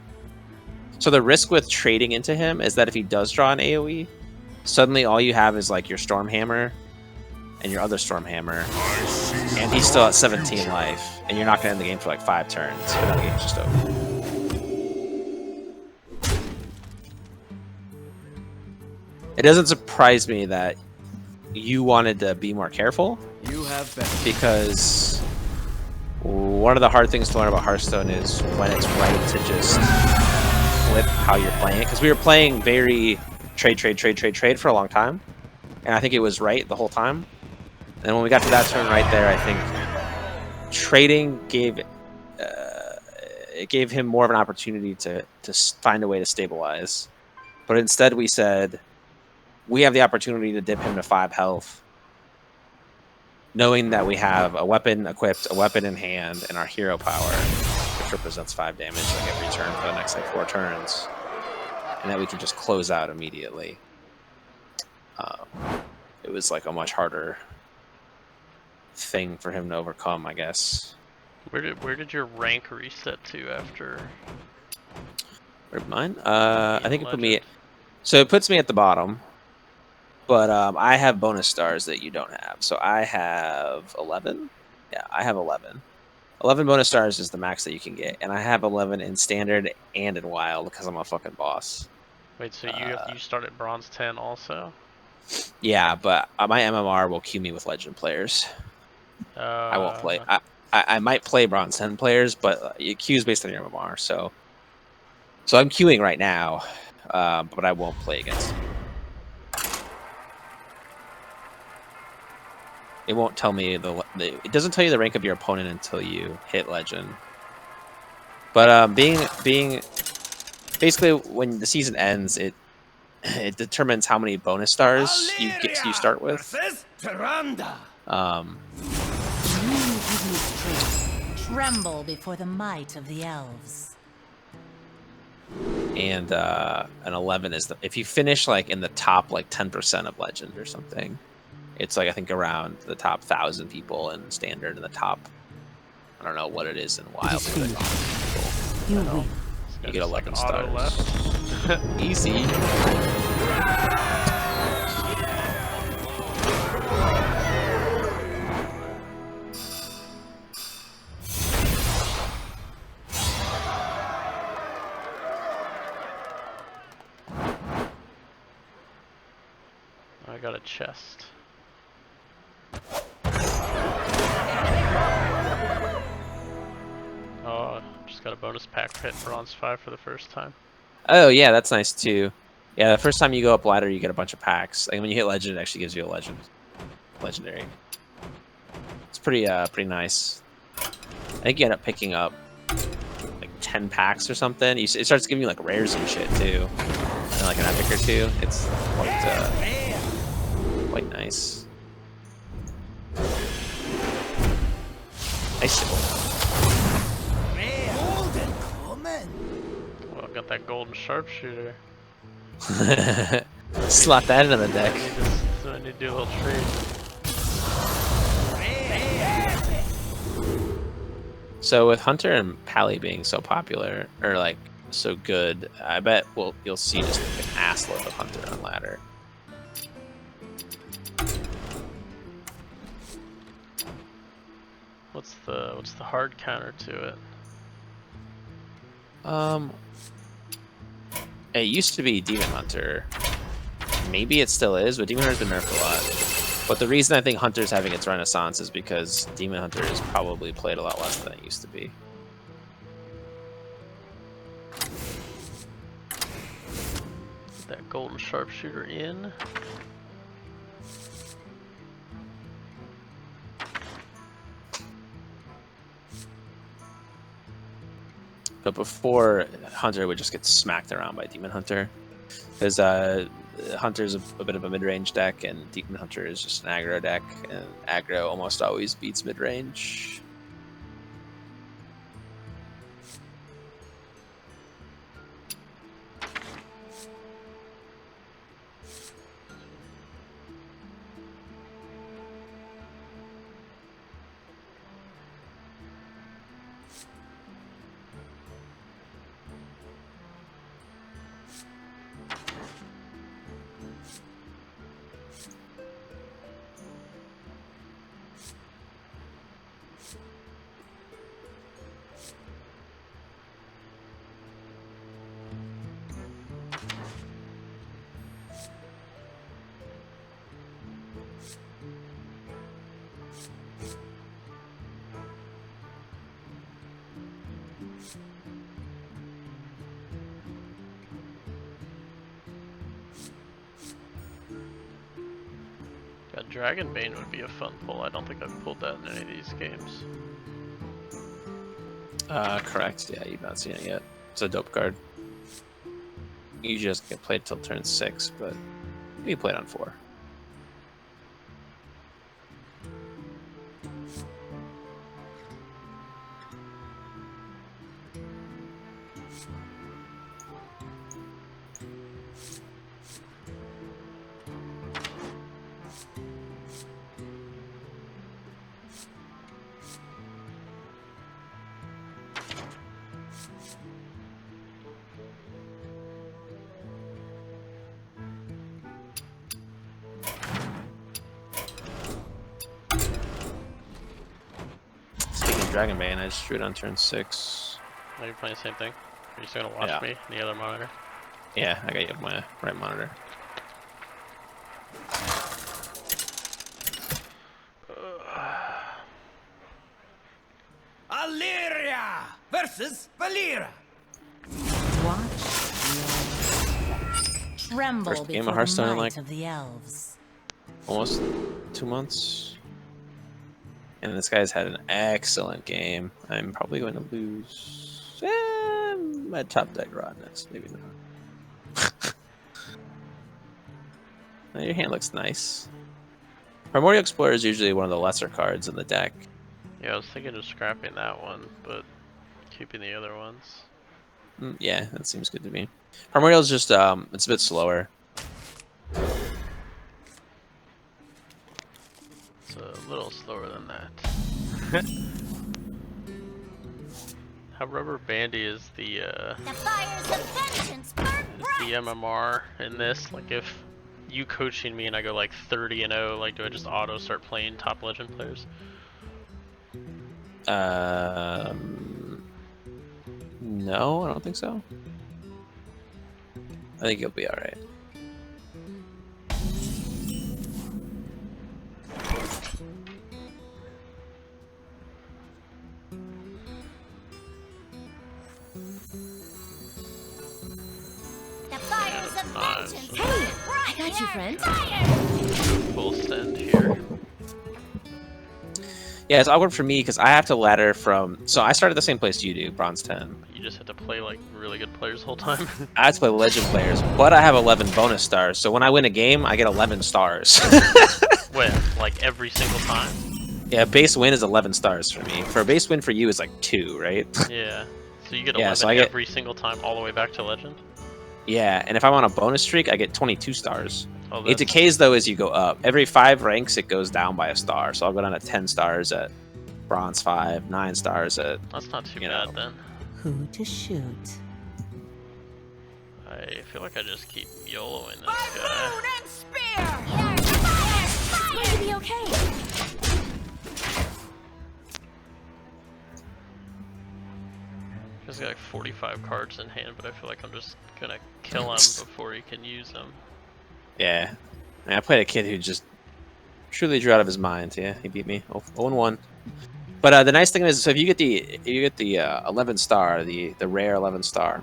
So the risk with trading into him is that if he does draw an AoE, suddenly all you have is, like, your Stormhammer and your other Stormhammer, I see a and he's still at dark 17 future. life, and you're not going to end the game for, like, 5 turns, but now the game's just over. It doesn't surprise me that you wanted to be more careful, You have been. because one of the hard things to learn about Hearthstone is when it's right to just flip how you're playing it. Because we were playing very trade for a long time, and I think it was right the whole time. And when we got to that turn right there, I think trading gave it gave him more of an opportunity to find a way to stabilize. But instead, we said we have the opportunity to dip him to 5 health, knowing that we have a weapon equipped, a weapon in hand, and our hero power, which represents 5 damage like every turn for the next like 4 turns, and that we can just close out immediately. It was like a much harder thing for him to overcome, I guess. Where did your rank reset to after? Where'd mine? I think it put me. Legend? So it puts me at the bottom, but I have bonus stars that you don't have. So I have 11. Yeah, I have 11. 11 bonus stars is the max that you can get, and I have 11 in standard and in wild because I'm a fucking boss. Wait, so you start at bronze 10 also? Yeah, but my MMR will queue me with legend players. I won't play. I might play bronze 10 players, but it queues based on your MMR. So I'm queuing right now, but I won't play against you. It won't tell me it doesn't tell you the rank of your opponent until you hit legend. But being basically when the season ends, it determines how many bonus stars you start with. Versus Tyrande. Tremble before the might of the elves. And an 11 is if you finish like in the top like 10% of legend or something. It's like I think around the top 1,000 people in standard and the top I don't know what it is in WoW. You win. You get 11 Just, like, auto stars. left. Easy. I got a chest. Oh, just got a bonus pack hit bronze 5 for the first time. Oh yeah, that's nice too. Yeah, the first time you go up ladder, you get a bunch of packs. Like when you hit legend, it actually gives you a legendary. It's pretty nice. I think you end up picking up like 10 packs or something. It starts giving you like rares and shit too, and like an epic or two. It's quite nice. Nice. Well, got that golden sharpshooter. Slot that into the deck. I need to do a little trade. So with Hunter and Pally being so popular, or like so good, I bet you'll see just like an ass load of Hunter on ladder. What's the hard counter to it? It used to be Demon Hunter. Maybe it still is, but Demon Hunter's been nerfed a lot. But the reason I think Hunter's having its renaissance is because Demon Hunter is probably played a lot less than it used to be. Get that golden sharpshooter in. But before, Hunter would just get smacked around by Demon Hunter. Because Hunter's a bit of a mid-range deck, and Demon Hunter is just an aggro deck, and aggro almost always beats mid-range. Got Dragonbane would be a fun pull. I don't think I've pulled that in any of these games. Correct. Yeah, you've not seen it yet. It's a dope card. You just get played till turn 6, but you play it on 4. Dragonbane, I just drew it on turn 6. Are you playing the same thing? Are you still gonna watch me in the other monitor? Yeah, I got you up my right monitor. Illyria versus Valera. Tremble First game of before Hearthstone the in, might like, of the elves. Almost 2 months. And this guy's had an excellent game. I'm probably going to lose my top deck rodness. Maybe not. Your hand looks nice. Primordial Explorer is usually one of the lesser cards in the deck. Yeah, I was thinking of scrapping that one, but keeping the other ones. Yeah, that seems good to me. Primordial is just, it's a bit slower. It's a little slower than that. how rubber bandy is the The fires of vengeance burn bright. MMR in this? Like if you coaching me and I go like 30-0, like do I just auto start playing top legend players? No, I don't think so. I think you'll be all right. The fires of Nice. vengeance Hey, burn bright. I got you, friend. Full send here. Yeah, it's awkward for me because I have to ladder from. So I started the same place you do, bronze 10. You just have to play like really good players the whole time. I have to play legend players, but I have 11 bonus stars. So when I win a game, I get 11 stars. When? Like every single time? Yeah, base win is 11 stars for me. For a base win for you is like 2, right? Yeah. So you get 11 Yeah, so I get- every single time all the way back to legend? Yeah, and if I'm on a bonus streak, I get 22 stars. Oh, It decays though as you go up. Every 5 ranks, it goes down by a star. So I'll go down to 10 stars at bronze 5, 9 stars at. that's not too you bad know. then. Who to shoot? I feel like I just keep YOLOing By this guy. rune and spear! Fire, It's going to be okay. He's got like 45 cards in hand, but I feel like I'm just gonna kill him before he can use them. Yeah. I played a kid who just truly drew out of his mind. Yeah, he beat me 0-1. But the nice thing is, so if you get the 11 star, the rare 11 star,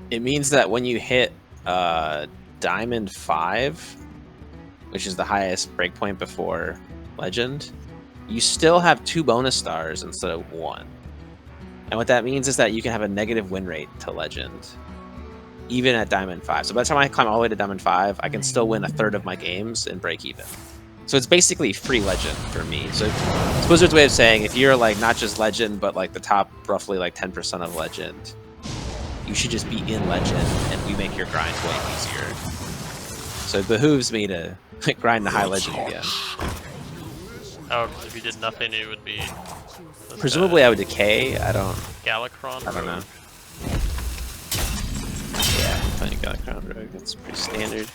it means that when you hit Diamond 5, which is the highest breakpoint before Legend, you still have 2 bonus stars instead of 1. And what that means is that you can have a negative win rate to Legend, even at Diamond 5. So by the time I climb all the way to Diamond 5, I can still win a third of my games and break even. So it's basically free Legend for me. So it's Blizzard's way of saying if you're like not just Legend, but like the top roughly like 10% of Legend, you should just be in Legend, and we make your grind way easier. So it behooves me to grind the high Legend again. Oh, 'cause if you did nothing, it would be. Presumably I would decay. I don't Galakron. know. Rogue. Yeah, playing Galaxy Rogue, that's pretty standard.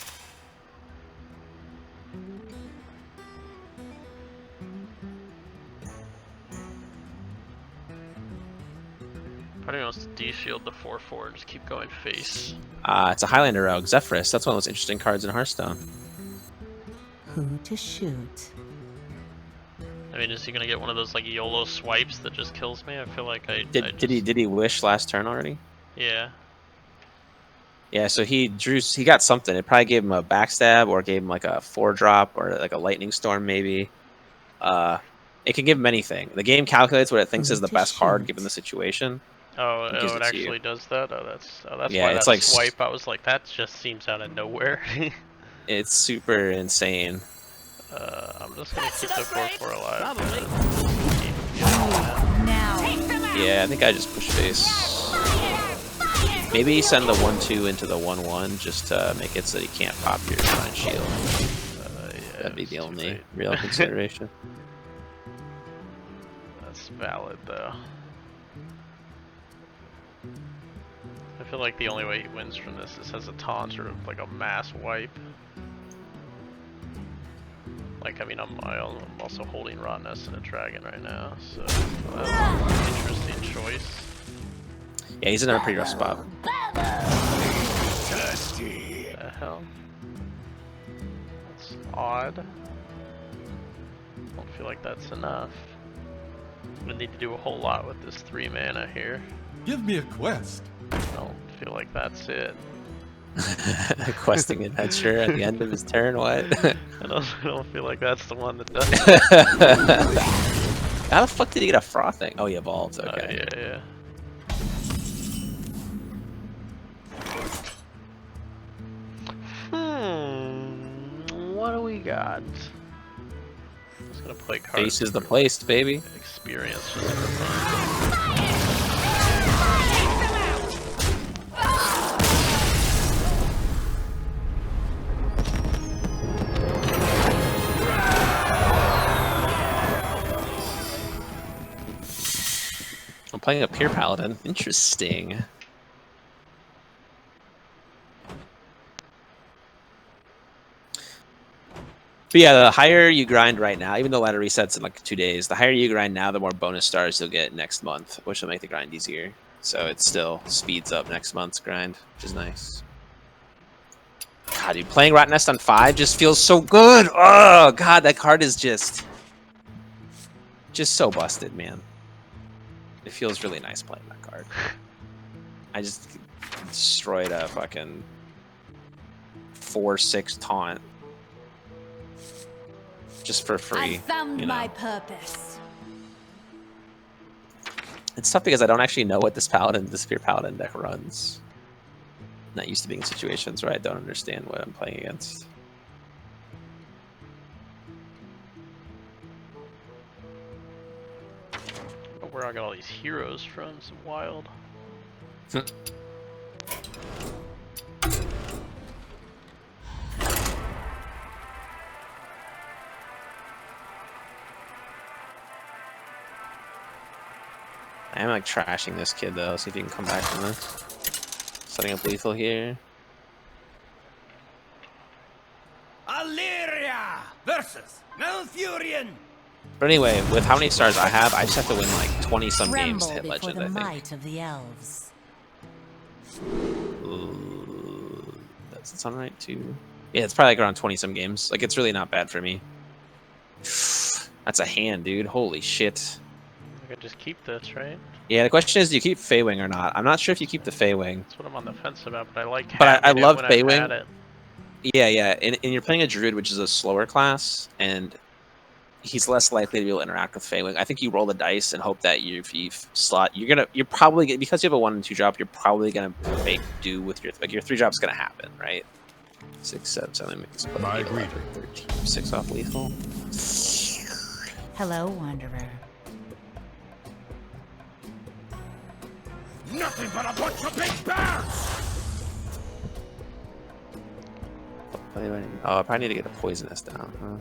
Probably wants to de-shield the 4/4 and just keep going face. It's a Highlander Rogue, Zephyrus. That's one of those interesting cards in Hearthstone. Who to shoot? I mean, is he gonna get one of those like YOLO swipes that just kills me? I feel like I Did he wish last turn already? Yeah. Yeah, so he got something. It probably gave him a backstab or gave him like a 4-drop or like a lightning storm maybe. It can give him anything. The game calculates what it thinks is the best card given the situation. Oh, It gives it it to you. actually does that. Oh, that's Yeah, why it's that like swipe. I was like, that just seems out of nowhere. It's super insane. I'm just gonna keep the 4/4 alive. Probably. Now. Yeah, I think I just push face. Maybe send the 1/2 into the 1/1 just to make it so that he can't pop your Divine Shield. Yeah, That'd be it's the too only late. real consideration. That's valid though. I feel like the only way he wins from this is as a taunt or like a mass wipe. Like, I mean, I'm also holding Rottenness and a dragon right now, so that's an interesting choice. Yeah, he's in a pretty rough spot. Dusty. What the hell? That's odd. Don't feel like that's enough. We need to do a whole lot with this 3 mana here. Give me a quest. Don't feel like that's it. Questing adventure at the end of his turn, what? I don't feel like that's the one that does it. How the fuck did he get a frothing? Oh, he evolved, okay. Yeah. What do we got? Just gonna play cards. Face is the place, baby. Experience just for fun. playing a Pure Paladin. Interesting. But yeah, the higher you grind right now, even though ladder resets in like 2 days, the higher you grind now, the more bonus stars you'll get next month, which will make the grind easier. So it still speeds up next month's grind, which is nice. God, dude, playing Rotten Nest on 5 just feels so good. Oh, God, that card is just so busted, man. It feels really nice playing that card. I just destroyed a fucking 4/6 taunt. Just for free. I found you know. my purpose. It's tough because I don't actually know what this Pure Paladin deck runs. I'm not used to being in situations where I don't understand what I'm playing against. Oh, where I got all these heroes from? Some wild. I am like trashing this kid though. See if he can come back from this. Setting up lethal here. Illyria versus Malfurion. But anyway, with how many stars I have, I just have to win like 20 some games to hit Tremble before legend. the I think. might of the elves. Ooh, that's sound right too. Yeah, it's probably like around 20 some games. Like it's really not bad for me. That's a hand, dude. Holy shit. I could just keep this, right? Yeah, the question is, do you keep Feywing or not? I'm not sure if you keep the Feywing. That's what I'm on the fence about, but I like But I having it love when I've had Feywing. it. Yeah, yeah. And you're playing a Druid, which is a slower class, and he's less likely to be able to interact with Feywing. I think you roll the dice and hope that if you slot, you're probably because you have a 1 and 2 drop, you're probably gonna make do with your 3 drop's gonna happen, right? 6, 7, 7. Make this My greeting. 13, 6 off lethal. Hello, Wanderer. Nothing but a bunch of big bears. Oh, I probably need to get a poisonous down. Huh?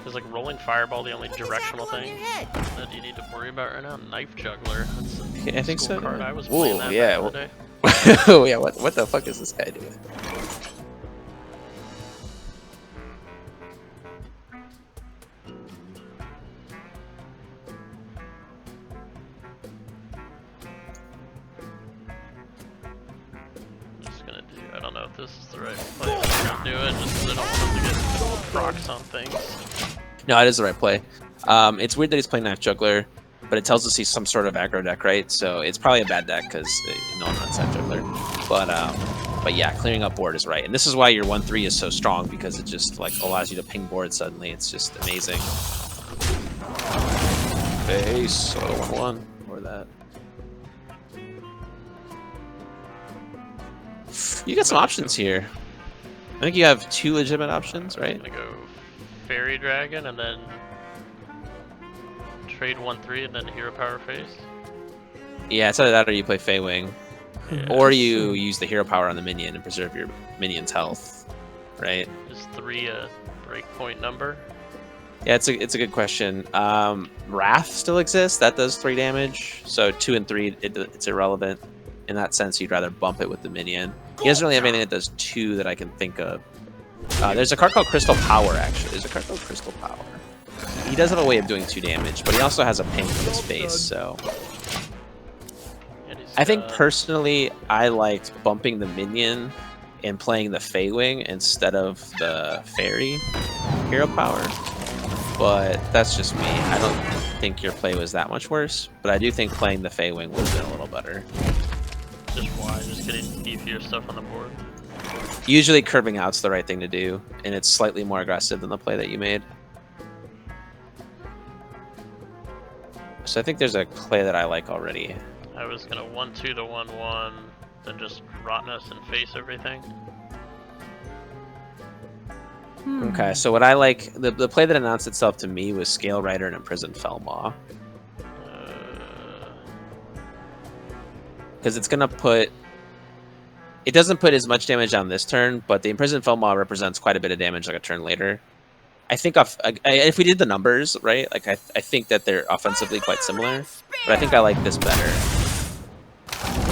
Is like rolling fireball the only directional What's that thing on your head? that you need to worry about right now? Knife juggler. That's a Yeah, I think cool so. card. I was Ooh, playing that yeah. back in the day. Oh yeah, what the fuck is this guy doing? I'm just gonna do. I don't know if this is the right play. I'm gonna do it just 'cause I don't want him to get procs on things. No, it is the right play. It's weird that he's playing Knife Juggler, but it tells us he's some sort of aggro deck, right? So it's probably a bad deck because no one runs Knife Juggler. But yeah, clearing up board is right, and this is why your 1/3 is so strong because it just like allows you to ping board suddenly. It's just amazing. Face 1/1 or that. You got some options here. I think you have 2 legitimate options, right? I'm gonna go Fairy Dragon and then trade 1/3 and then Hero Power Face. Yeah, it's either that or you play Feywing. Yeah. Or you use the hero power on the minion and preserve your minion's health, right? Is 3 a breakpoint number? Yeah, it's a good question. Wrath still exists. That does 3 damage. So 2 and 3, it's irrelevant. In that sense, you'd rather bump it with the minion. He doesn't really have anything that does 2 that I can think of. There's a card called Crystal Power, actually. There's a card called Crystal Power. He does have a way of doing 2 damage, but he also has a ping for his face, so... I think personally, I liked bumping the minion and playing the Feywing instead of the Fairy hero power. But that's just me. I don't think your play was that much worse, but I do think playing the Feywing would have been a little better. Just why? Just getting beefier stuff on the board. Usually curving out's the right thing to do, and it's slightly more aggressive than the play that you made. So I think there's a play that I like already. I was gonna 1/2 to 1/1, then just Rottenness and face everything. Okay, so what I like, the play that announced itself to me was Scale Rider and Imprisoned Felmaw. because it's gonna put. It doesn't put as much damage on this turn, but the Imprisoned Felmaw represents quite a bit of damage like a turn later. I think if we did the numbers right, like I think that they're offensively quite similar, but I think I like this better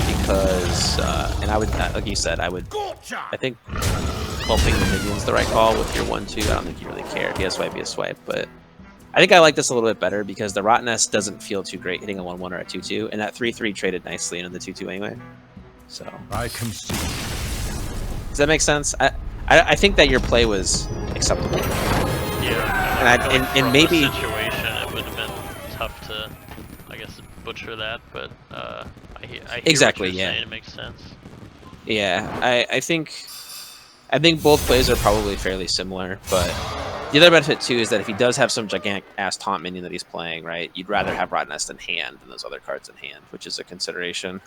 because, and I would, like you said, I think helping the minions the right call with your 1/2. I don't think you really care. If he has swipe, he has swipe, but I think I like this a little bit better because the Rottennest doesn't feel too great hitting a 1/1 or a 2/2, and that 3/3 traded nicely into the 2/2 anyway. So I can see. Does that make sense? I think that your play was acceptable. Yeah, and maybe the situation it would have been tough to, I guess, butcher that, but I hear exactly, what you're yeah, saying. It makes sense. Yeah, I think both plays are probably fairly similar, but the other benefit too is that if he does have some gigantic ass taunt minion that he's playing, right, you'd rather have Rottennest in hand than those other cards in hand, which is a consideration.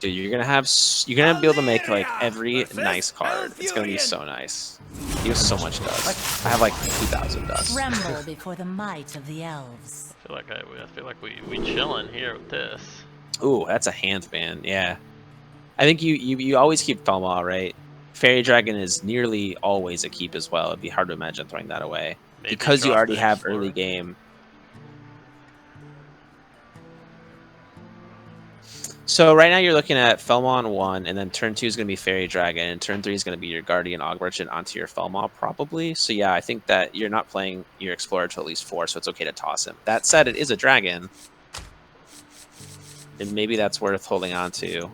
Dude, you're gonna be able to make like every nice card. It's gonna be so nice. You have so much dust. I have like 2,000 dust. Tremble before the might of the elves. I feel like we chilling here with this. Ooh, that's a hand ban. Yeah, I think you always keep Felmaw, right? Fairy Dragon is nearly always a keep as well. It'd be hard to imagine throwing that away because you already have early game. So right now you're looking at Felmaw on 1, and then turn 2 is going to be Fairy Dragon, and turn 3 is going to be your Guardian Og Merchant onto your Felmaw, probably. So yeah, I think that you're not playing your Explorer till at least 4, so it's okay to toss him. That said, it is a dragon, and maybe that's worth holding on to.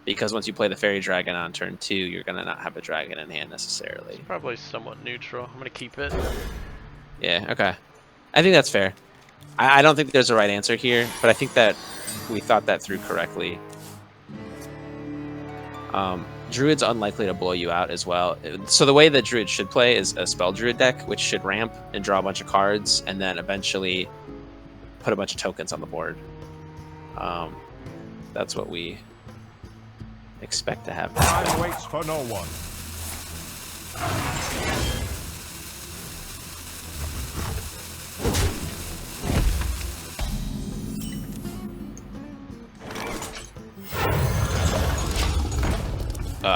Because once you play the Fairy Dragon on turn 2, you're going to not have a dragon in hand necessarily. It's probably somewhat neutral. I'm going to keep it. Yeah, okay. I think that's fair. I don't think there's a right answer here, but I think that we thought that through correctly. Druid's unlikely to blow you out as well. So the way that Druid should play is a Spell Druid deck, which should ramp and draw a bunch of cards, and then eventually put a bunch of tokens on the board. That's what we expect to have. Time waits for no one.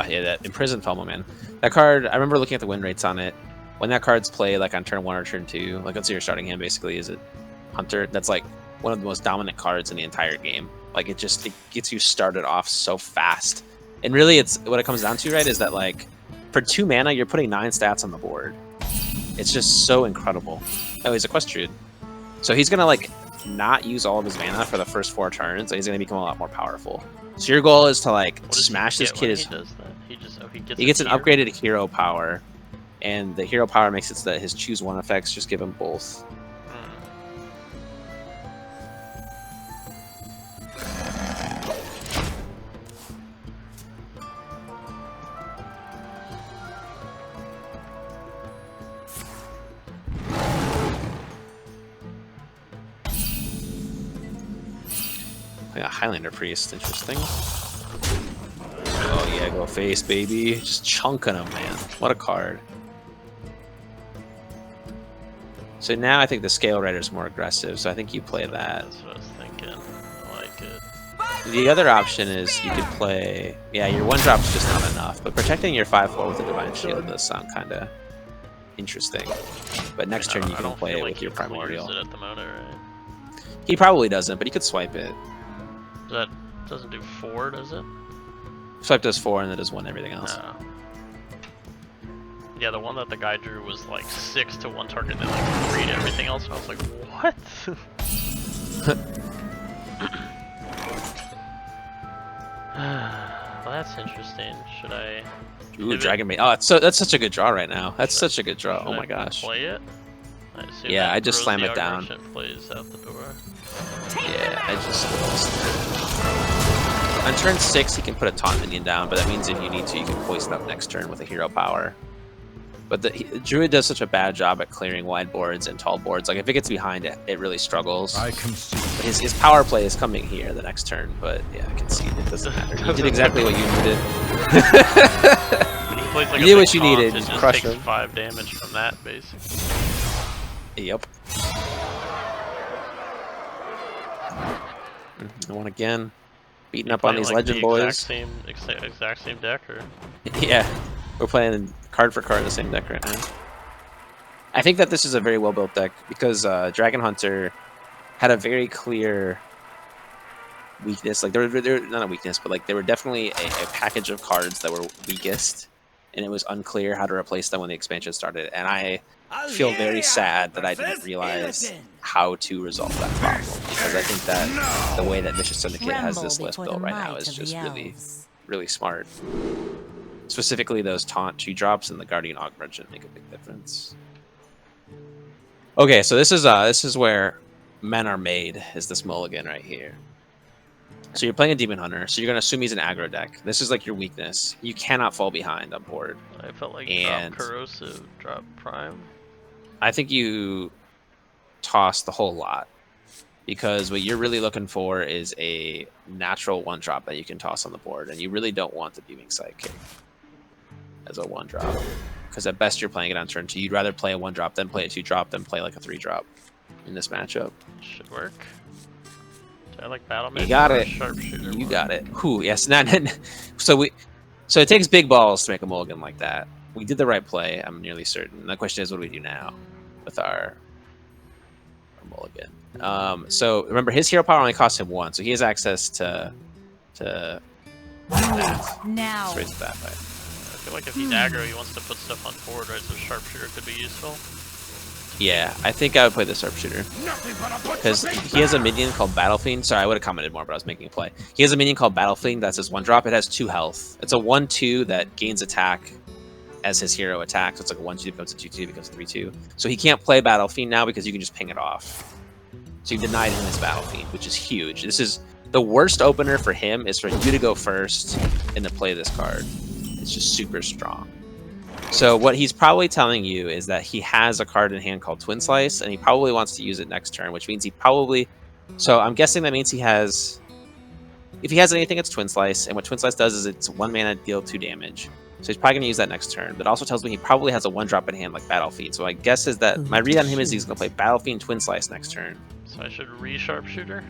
Yeah, that Imprisoned Felmaw, man. That card, I remember looking at the win rates on it. When that card's played, like on turn 1 or turn 2, like let's say your starting hand basically is it Hunter. That's like one of the most dominant cards in the entire game. Like it gets you started off so fast. And really, it's what it comes down to, right? Is that like for 2 mana, you're putting 9 stats on the board. It's just so incredible. Oh, he's a Quest Druid, so he's gonna like not use all of his mana for the first 4 turns, and he's gonna become a lot more powerful. So your goal is to like smash this kid. He does that. He gets an upgraded hero power, and the hero power makes it so that his choose 1 effects just give him both. Yeah, Highlander Priest, interesting. Oh yeah, go face, baby. Just chunking him, man. What a card. So now I think the Scale Rider is more aggressive, so I think you play that. That's what I was thinking. I like it. The other option is you could play... Yeah, your 1-drop's just not enough, but protecting your 5/4 with a Divine Shield does sound kind of interesting. But next turn you can play it with your Primordial. It at the moment, right? He probably doesn't, but he could swipe it. That doesn't do 4, does it? Swipe does 4 and then does 1 everything else. No. Yeah, the one that the guy drew was like 6 to 1 target, then like 3 to everything else, and I was like, what? Well, that's interesting. Should I? Ooh, Dragon Bait. Oh, that's such a good draw right now. That's such a good draw. Oh my gosh. Play it? I assume yeah, I just throws slam the it down. Plays out the door. Yeah, I just... On turn 6, he can put a taunt minion down, but that means if you need to, you can poison up next turn with a hero power. But the Druid does such a bad job at clearing wide boards and tall boards. Like, if it gets behind it, it really struggles. I can see. His power play is coming here the next turn, but yeah, I can see it doesn't matter. You did exactly what you needed. When he plays like You a did big what you taunt, needed, It just just crush takes him. 5 damage from that, basically. Yep. One again. Beating up on Playing, these like, legend the boys. Exact same deck, or Yeah, we're playing card for card the same deck right now. I think that this is a very well built deck because Dragon Hunter had a very clear weakness. Like they're not a weakness, but like they were definitely a package of cards that were weakest, and it was unclear how to replace them when the expansion started. And I feel very sad that I didn't realize how to resolve that problem, because I think that the way that Vicious Syndicate has this list built right now is just really smart. Specifically, those taunt 2-drops and the Guardian Augmentation make a big difference. Okay, so this is where men are made. Is this mulligan right here? So you're playing a Demon Hunter, so you're gonna assume he's an aggro deck. This is like your weakness. You cannot fall behind on board. I felt like And- drop Corrosive, drop Prime. I think you toss the whole lot, because what you're really looking for is a natural 1-drop that you can toss on the board, and you really don't want the Beaming Sidekick as a 1-drop, because at best you're playing it on turn 2. You'd rather play a 1-drop than play a 2-drop than play like a 3-drop in this matchup. Should work. Do I like Battle You Mage got or it. Sharpshooter You more? got it. Whew, yes. So it takes big balls to make a mulligan like that. We did the right play, I'm nearly certain. The question is, what do we do now with our mulligan? So remember, his hero power only costs him 1, so he has access to that. Now. Let's raise it that way. I feel like if he's aggro, he wants to put stuff on board, right? So Sharpshooter could be useful. Yeah, I think I would play the Sharpshooter. Because he has a minion called Battle Fiend. Sorry, I would have commented more, but I was making a play. He has a minion called Battle Fiend that's his 1-drop. It has 2 health. It's a 1/2 that gains attack as his hero attack. So it's like a 1/2 becomes a 2/2 becomes a 3/2. So he can't play Battle Fiend now because you can just ping it off. So you denied him his Battle Fiend, which is huge. This is the worst opener for him, is for you to go first and to play this card. It's just super strong. So what he's probably telling you is that he has a card in hand called Twin Slice, and he probably wants to use it next turn, which means he probably... So I'm guessing that means he has... If he has anything, it's Twin Slice, and what Twin Slice does is it's 1 mana, deal 2 damage. So he's probably going to use that next turn, but it also tells me he probably has a 1-drop in hand like Battle Fiend. So my guess is that... My read on him is he's going to play Battle Fiend, Twin Slice next turn. So I should re-Sharpshooter?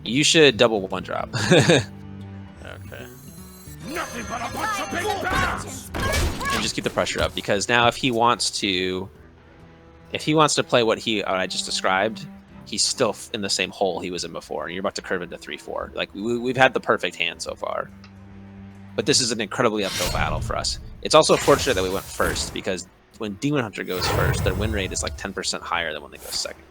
You should double 1-drop. Okay. Nothing but a bunch of big bears! And just keep the pressure up, because now if he wants to play what I just described, he's still in the same hole he was in before, and you're about to curve into 3/4. Like we've had the perfect hand so far, but this is an incredibly uphill battle for us. It's also fortunate that we went first, because when Demon Hunter goes first, their win rate is like 10% higher than when they go second.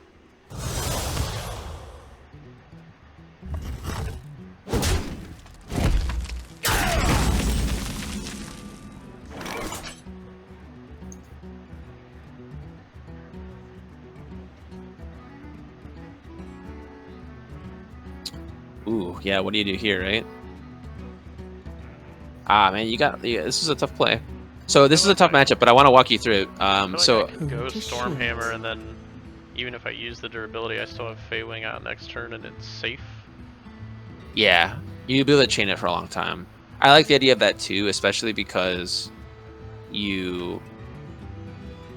Ooh, yeah, what do you do here, right? Ah, man, this is a tough play. So this is a tough matchup, but I want to walk you through it. I feel So like I could go Stormhammer, and then even if I use the durability, I still have Fey Wing out next turn, and it's safe. yeah, you'll be able to chain it for a long time. I like the idea of that too, especially because you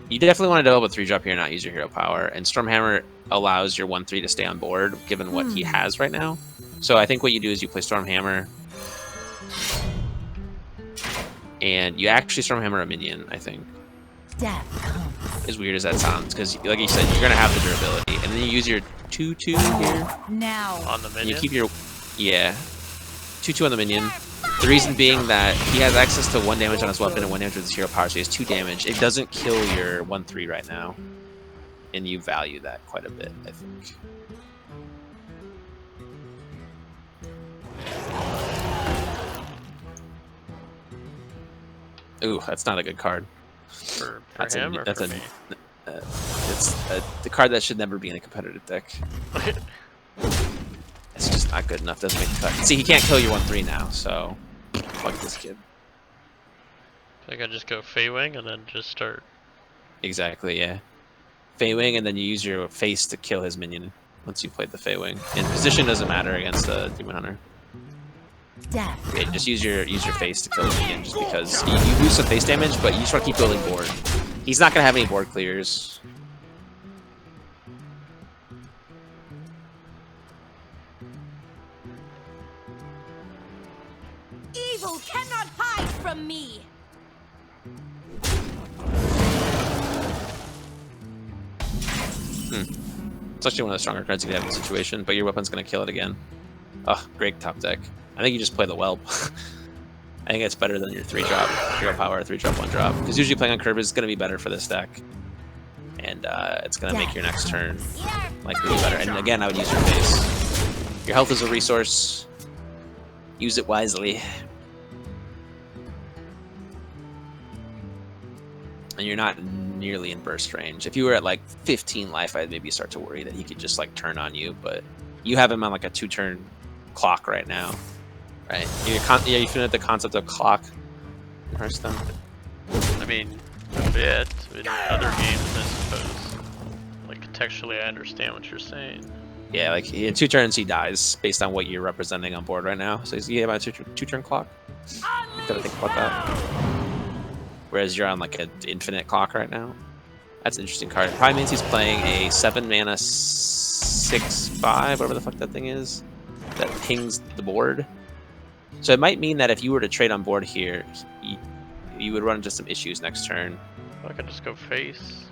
definitely want to double a 3-drop here and not use your hero power. And Stormhammer allows your 1/3 to stay on board, given what he has right now. So I think what you do is you play Stormhammer, and you actually Stormhammer a minion, I think. Death comes. As weird as that sounds, because like you said, you're going to have the durability. And then you use your 2/2 here. Now. On the And minion. you keep your... Yeah. 2/2 on the minion. The reason being that he has access to 1 damage on his weapon and 1 damage with his hero power, so he has 2 damage. It doesn't kill your 1/3 right now. And you value that quite a bit, I think. Ooh, that's not a good card. for That's him or that's for a, me? it's the card that should never be in a competitive deck. It's just not good enough. Doesn't make the cut. See, he can't kill your 1/3 now, so fuck this kid. I can just go Fey Wing and then just start. Exactly, yeah. Fey Wing, and then you use your face to kill his minion once you played the Fey Wing. And position doesn't matter against the Demon Hunter. Death. Yeah, just use your face to kill his minion, just because you lose some face damage, but you just want to keep building board. He's not gonna have any board clears. Evil cannot hide from me. It's actually one of the stronger cards you can have in the situation, but your weapon's gonna kill it again. Oh, great top deck. I think you just play the Whelp. I think it's better than your 3-drop, 0 power, 3-drop, 1-drop. Because usually playing on curve is gonna be better for this deck. And it's gonna make your next turn like really better. And again, I would use your face. Your health is a resource. Use it wisely. And you're not nearly in burst range. If you were at like 15 life, I'd maybe start to worry that he could just like turn on you, but you have him on like a 2-turn clock right now, right? You familiar with the concept of clock in Hearthstone? I mean, a bit in other games, I suppose. Like contextually, I understand what you're saying. Yeah, like in 2 turns he dies based on what you're representing on board right now. So he's about a 2-turn clock. You gotta think about that. Whereas you're on like an infinite clock right now. That's an interesting card. It probably means he's playing a 7-mana 6/5, whatever the fuck that thing is, that pings the board. So it might mean that if you were to trade on board here, you would run into some issues next turn. I can just go face.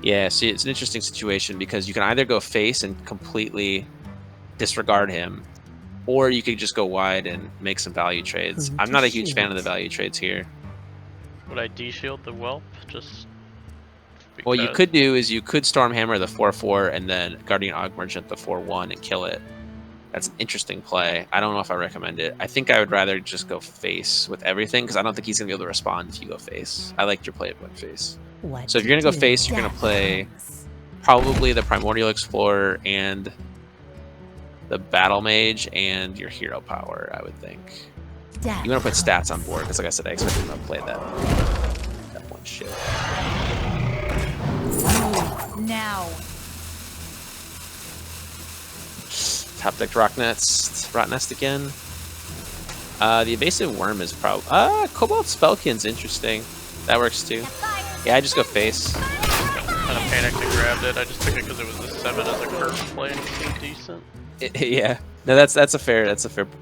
Yeah, see, it's an interesting situation because you can either go face and completely disregard him, or you could just go wide and make some value trades. I'm not a huge fan of the value trades here. Would I de-shield the Whelp? Just because... What you could do is you could Stormhammer the 4/4 and then Guardian Aug Merchant the 4/1 and kill it. That's an interesting play. I don't know if I recommend it. I think I would rather just go face with everything because I don't think he's going to be able to respond if you go face. I liked your play of face. So if you're going to go face, you're going to play probably the Primordial Explorer and the Battle Mage and your Hero Power, I would think. You want to put stats on board because, like I said, I expect him to play that one shit. Now. Top deck Rot Nest again. The Evasive Worm is probably... Cobalt Spellkin's interesting. That works too. Yeah, I just go face. Kind of panicked and grabbed it. I just took it because it was a 7 as a curve play and it seemed decent. Yeah. No, that's a fair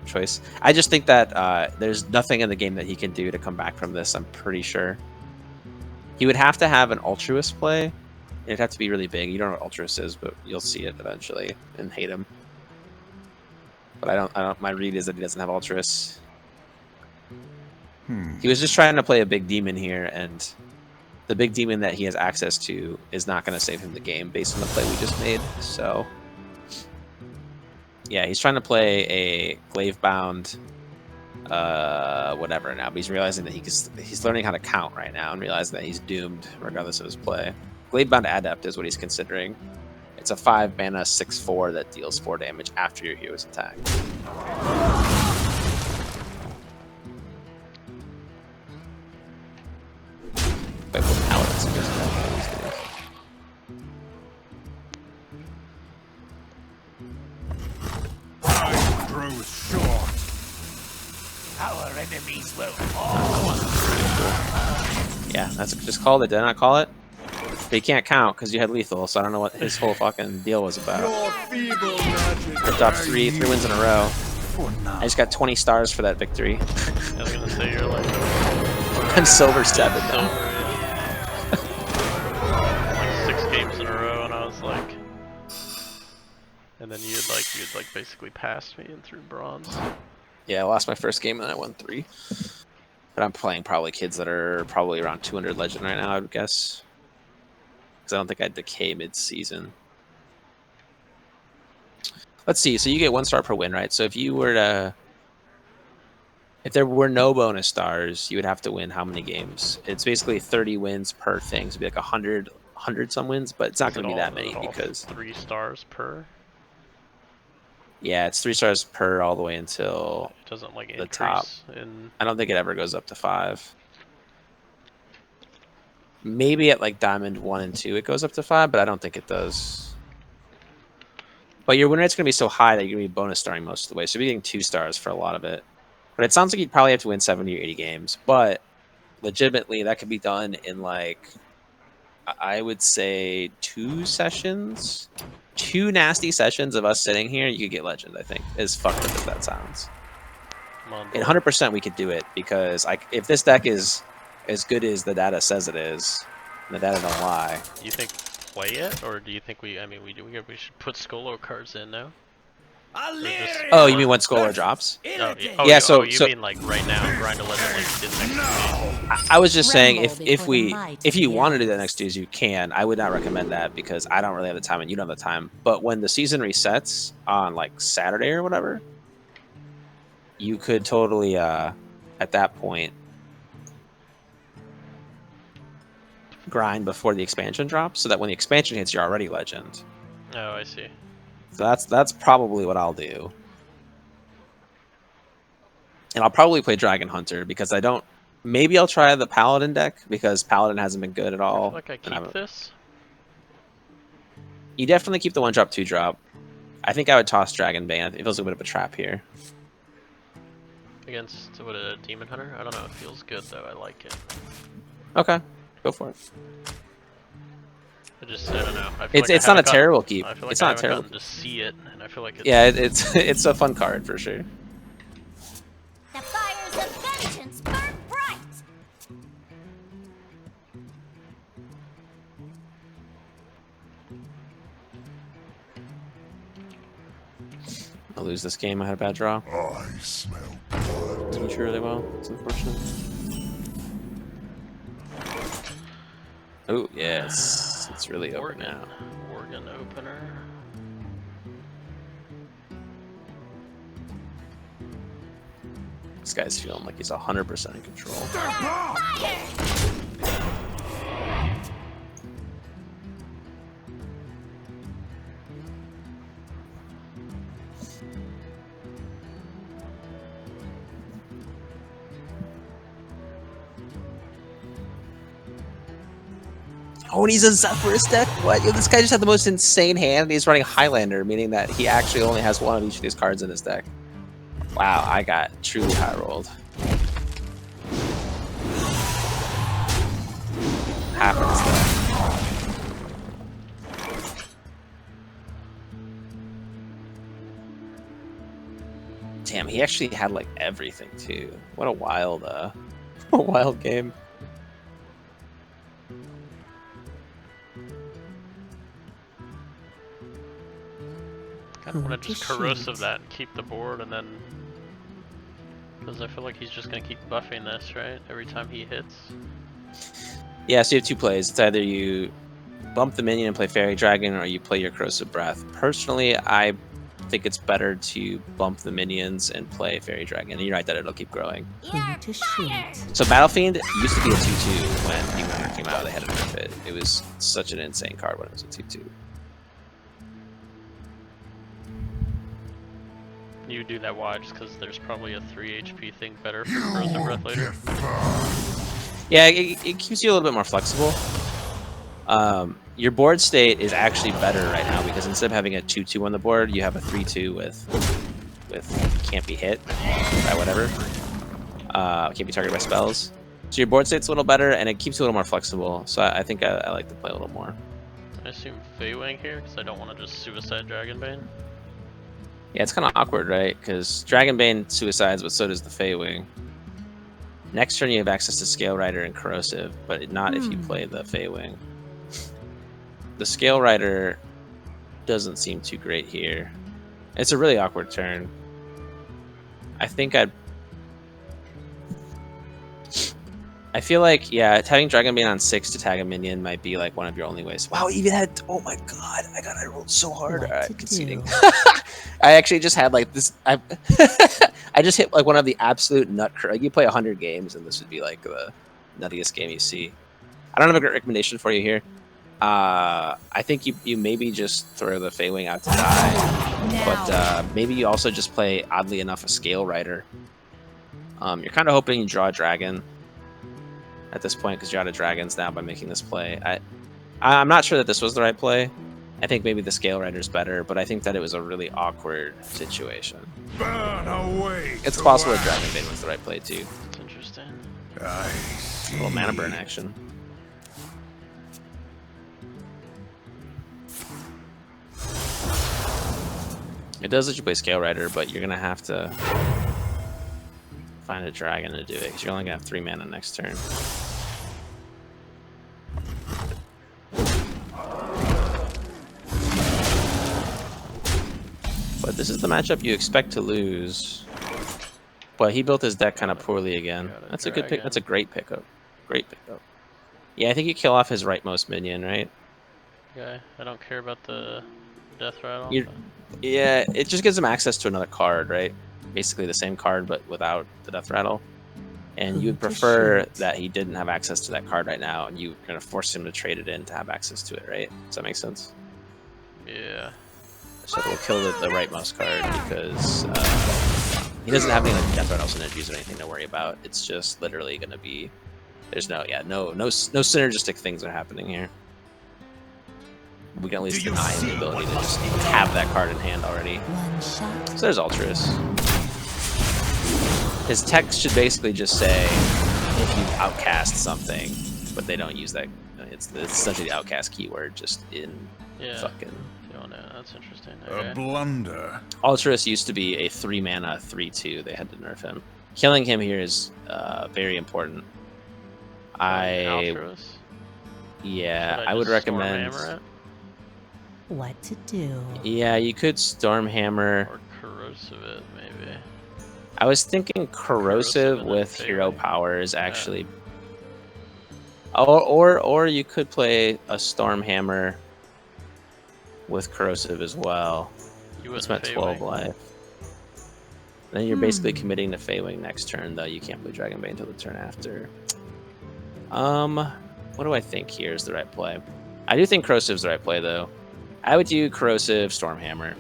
choice. I just think that there's nothing in the game that he can do to come back from this. I'm pretty sure he would have to have an Altruist play. It'd have to be really big. You don't know what Altruist is, but you'll see it eventually and hate him. But I don't. My read is that he doesn't have Altruist. He was just trying to play a big demon here, and the big demon that he has access to is not going to save him the game based on the play we just made. So. Yeah, he's trying to play a glaive-bound, whatever now, but he's realizing that he's learning how to count right now and realizing that he's doomed regardless of his play. Glaive-bound Adept is what he's considering. It's a 5-mana 6/4 that deals 4 damage after your hero's attack. Wait, what paladins are just Time grows short. Our enemies will fall. Yeah, that's just called it. Did I not call it? But he can't count because you had lethal, so I don't know what his whole fucking deal was about. Your feeble magic. Ripped off three wins in a row. For now. I just got 20 stars for that victory. I was gonna say you're like I'm silver 7 silver, now. yeah. Like 6 games in a row, and I was like, and then you'd like basically passed me and threw bronze. Yeah, I lost my first game and I won 3. But I'm playing probably kids that are probably around 200 legend right now, I would guess. Because I don't think I'd decay mid-season. Let's see, so you get 1 star per win, right? So if you were to... If there were no bonus stars, you would have to win how many games? It's basically 30 wins per thing, so it'd be like 100 some wins, but it's not going to be that many because... 3 stars per? Yeah, it's 3 stars per all the way until It doesn't like the top. increase in. I don't think it ever goes up to 5. Maybe at like Diamond 1 and 2 it goes up to 5, but I don't think it does. But your win rate's going to be so high that you're going to be bonus starring most of the way. So you're getting 2 stars for a lot of it. But it sounds like you'd probably have to win 70 or 80 games. But legitimately, that could be done in like, I would say 2 sessions. 2 nasty sessions of us sitting here, you could get legend, I think. As fucked up as that sounds. And 100% we could do it because if this deck is as good as the data says it is, and the data don't lie. You think play it, or do you think we? I mean, we should put Skolo cards in now. Oh, you mean when Scholar drops? Oh, Yeah, you mean like right now, grind a legend like you did next I was just saying Tremble if you before the want to do might that of next Tuesday, you can. I would not recommend that because I don't really have the time and you don't have the time. But when the season resets on like Saturday or whatever, you could totally at that point grind before the expansion drops so that when the expansion hits you're already legend. Oh, I see. So that's probably what I'll do. And I'll probably play Dragon Hunter because I don't. Maybe I'll try the Paladin deck because Paladin hasn't been good at I all. feel like I keep this. You definitely keep the 1-drop, 2-drop. I think I would toss Dragonbane. It feels a bit of a trap here. Against what, a Demon Hunter? I don't know. It feels good though. I like it. Okay, go for it. I don't know. I feel It's like not a terrible keep. I feel like It's I not haven't terrible. gotten to see it, and I feel like it's. Yeah, it's a fun card for sure. The fires of vengeance burn bright. I'll lose this game. I had a bad draw. I smell blood. Didn't shoot really well. It's unfortunate. Oh yes, it's really open Organ. now. Organ opener. This guy's feeling like he's 100% in control. Oh, and he's a Zephyrus deck? What? Yo, this guy just had the most insane hand, and he's running Highlander, meaning that he actually only has one of each of these cards in his deck. Wow, I got truly high rolled. Happens though. Damn, he actually had like everything too. What a wild, a wild game. Kind of want to just corrosive that and keep the board, and then because I feel like he's just gonna keep buffing this, right? Every time he hits. Yeah, so you have 2 plays. It's either you bump the minion and play Fairy Dragon, or you play your Corrosive Breath. Personally, I think it's better to bump the minions and play Fairy Dragon. And you're right that it'll keep growing. You're to fired. shoot. So Battlefiend used to be a 2/2 when Demon came out. They had to nerf it. It was such an insane card when it was a 2/2. You do that why? Just because there's probably a 3 HP thing better for Corrosive Breath later. Yeah, it keeps you a little bit more flexible. Your board state is actually better right now because instead of having a 2/2 on the board, you have a 3/2 with can't be hit by whatever. Can't be targeted by spells. So your board state's a little better and it keeps you a little more flexible. So I think I like to play a little more. I assume Feywing here because I don't want to just suicide Dragonbane. Yeah, it's kind of awkward, right? Because Dragonbane suicides, but so does the Feywing. Next turn you have access to Scale Rider and Corrosive, but not if you play the Feywing. The Scale Rider doesn't seem too great here. It's a really awkward turn. I think I feel like, yeah, having Dragonbane on 6 to tag a minion might be like one of your only ways. Wow, even had, oh my god, I rolled so hard. Alright, conceding. I actually just had like this, I just hit like one of the absolute nut, like you play 100 games and this would be like the nuttiest game you see. I don't have a great recommendation for you here. I think you maybe just throw the Feywing out to die, but maybe you also just play, oddly enough, a Scale Rider. You're kind of hoping you draw a dragon at this point because you're out of dragons now by making this play. I'm not sure that this was the right play. I think maybe the Scale Rider's better, but I think that it was a really awkward situation. Burn away. It's possible that Dragon Bane was the right play too. That's interesting. I see. A little mana burn action. It does let you play Scale Rider, but you're gonna have to find a dragon to do it because you're only gonna have 3 mana next turn. But this is the matchup you expect to lose. But he built his deck kind of poorly again. That's a good pick. That's a great pickup. Great pickup. Yeah, I think you kill off his rightmost minion, right? Okay, I don't care about the death rattle. Yeah, it just gives him access to another card, right? Basically the same card, but without the death rattle. And you would prefer that he didn't have access to that card right now, and you're going to force him to trade it in to have access to it, right? Does that make sense? Yeah. So we'll kill the rightmost card because he doesn't have any like, death rattle synergies or anything to worry about. It's just literally going to be... There's no synergistic things are happening here. We can at least deny him the ability to just have that card in hand already. So there's Ultras. His text should basically just say if you outcast something, but they don't use that. It's essentially the outcast keyword just in fucking... Oh, no, that's interesting. A Okay. blunder. Ultras used to be a 3 mana 3/2. They had to nerf him. Killing him here is very important. Altruis? Yeah, I would just recommend. Stormhammer it? What to do? Yeah, you could Stormhammer. Or corrosive it, maybe. I was thinking corrosive and with then hero Fairy. power is actually. Or you could play a Stormhammer with corrosive as well. You It's wouldn't at 12 Feywing. life. Then you're basically committing to Feywing next turn, though you can't play Dragon Bane until the turn after. What do I think here is the right play? I do think corrosive's the right play, though. I would do corrosive Stormhammer.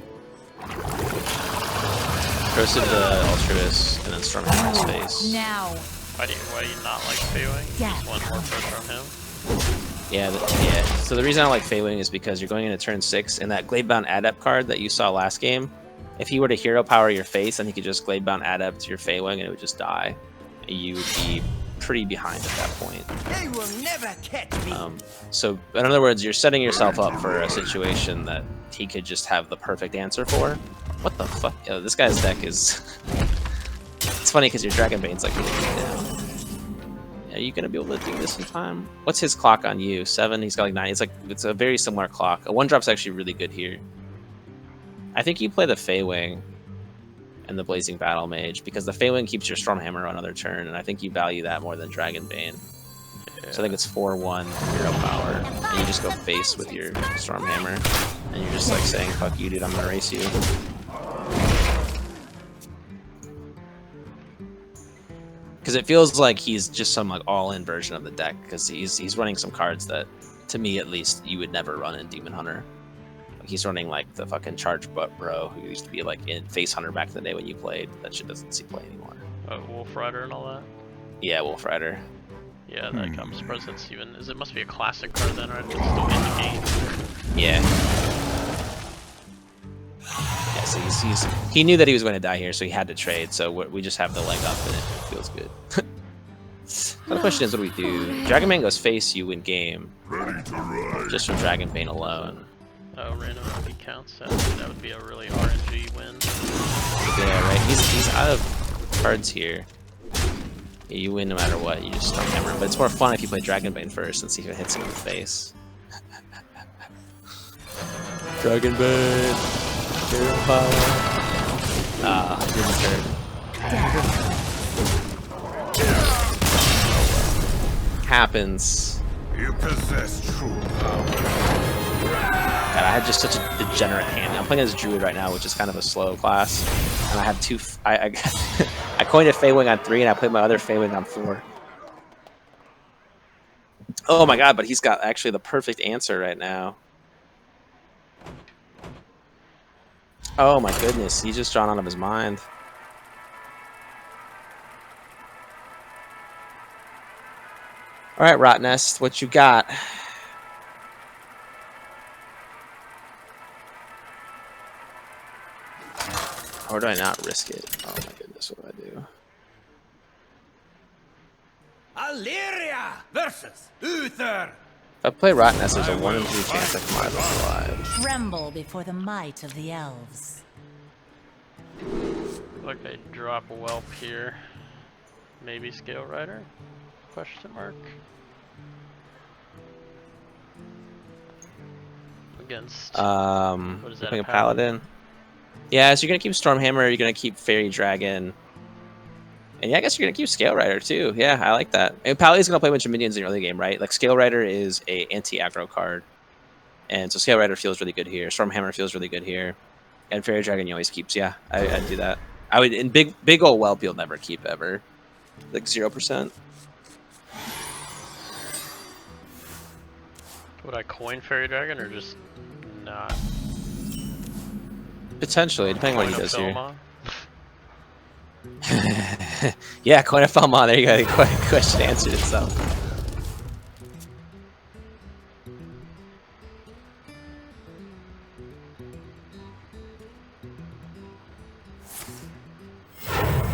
Corrosive the Ultras, and then Stormhammer his face. Now. Why do you not like Feywing? You just want more pressure on him? Yeah, yeah. So the reason I don't like Feywing is because you're going into turn 6, and that Gladebound Adept card that you saw last game, if he were to hero power your face, then he could just Gladebound Adept to your Feywing, and it would just die. You would be pretty behind at that point. They will never catch me. So, in other words, you're setting yourself up for a situation that he could just have the perfect answer for. What the fuck? Yo, this guy's deck is... It's funny because your Dragon Bane's like really good down. Are you gonna be able to do this in time? What's his clock on you? 7? He's got like 9. It's a very similar clock. A 1-drop's actually really good here. I think you play the Feywing and the Blazing Battle Mage because the Feywing keeps your Stormhammer on another turn, and I think you value that more than Dragon Bane. So I think it's 4/1 hero power, and you just go face with your Stormhammer, and you're just like saying, "Fuck you, dude! I'm gonna race you." Because it feels like he's just some like all-in version of the deck. Because he's running some cards that, to me at least, you would never run in Demon Hunter. Like, he's running like the fucking Charge Bro, who used to be like in Face Hunter back in the day when you played. That shit doesn't see play anymore. Wolf Rider and all that? Yeah, Wolf Rider. Yeah, that comes. Surprised that's even. It must be a classic card then, right? It's still in the game. Yeah. Yeah, so he knew that he was going to die here, so he had to trade. So we just have the leg up, and it feels good. So the question is, what do we do? Dragon Bane goes face, you win game. Just from Dragon Bane alone. Oh, random enemy counts. That would be a really RNG win. Yeah, right. He's out of cards here. Yeah, you win no matter what. You just Stormhammer. But it's more fun if you play Dragon Bane first and see if it hits him in the face. Dragon Bane. Hero power. Didn't hurt. Happens. You possess true power. God, I had just such a degenerate hand. I'm playing as Druid right now, which is kind of a slow class. And I have two... I coined a Feywing on 3, and I played my other Feywing on 4. Oh my god, but he's got actually the perfect answer right now. Oh my goodness, he's just drawn out of his mind. All right, Rotnest, what you got? Or do I not risk it? Oh my goodness, what do I do? Illyria versus Uther. If I play Rotnest, there's a 1 in 3 chance I come out of this alive. Tremble before the might of the elves. Like I drop a whelp here. Maybe Scale Rider? Question mark. Against what is that? A paladin. Yeah, so you're gonna keep Stormhammer, you're gonna keep Fairy Dragon. And yeah, I guess you're gonna keep Scale Rider too. Yeah, I like that. And Paladin's gonna play a bunch of minions in the early game, right? Like Scale Rider is a anti-aggro card. And so Scale Rider feels really good here. Stormhammer feels really good here. And Fairy Dragon you always keeps, yeah. I'd do that. I would in big old whelp you'll never keep ever. Like 0%. Would I coin Fairy Dragon or just not? Potentially, depending on what he Coin a does here. Felma? Yeah, coin a Felma. There you go. The question answered itself.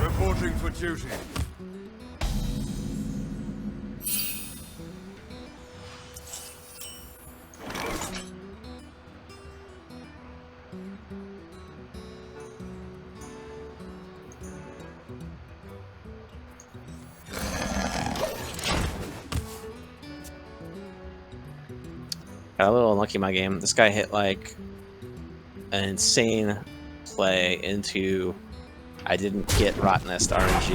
Reporting for duty. Got a little unlucky in my game. This guy hit like an insane play into I didn't get Rotnest RNG.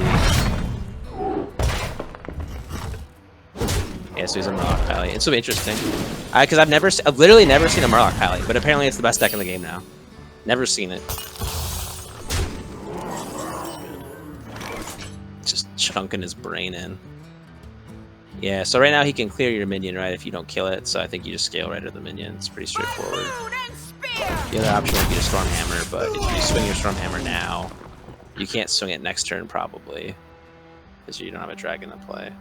Yeah, so he's a Murloc Pally. It's so interesting. Because I've literally never seen a Murloc Pally, but apparently it's the best deck in the game now. Never seen it. Just chunking his brain in. Yeah, so right now he can clear your minion, right, if you don't kill it, so I think you just Scale Rider the minion. It's pretty straightforward. The other option would be to Stormhammer, but if you swing your Stormhammer now, you can't swing it next turn, probably, because you don't have a dragon to play.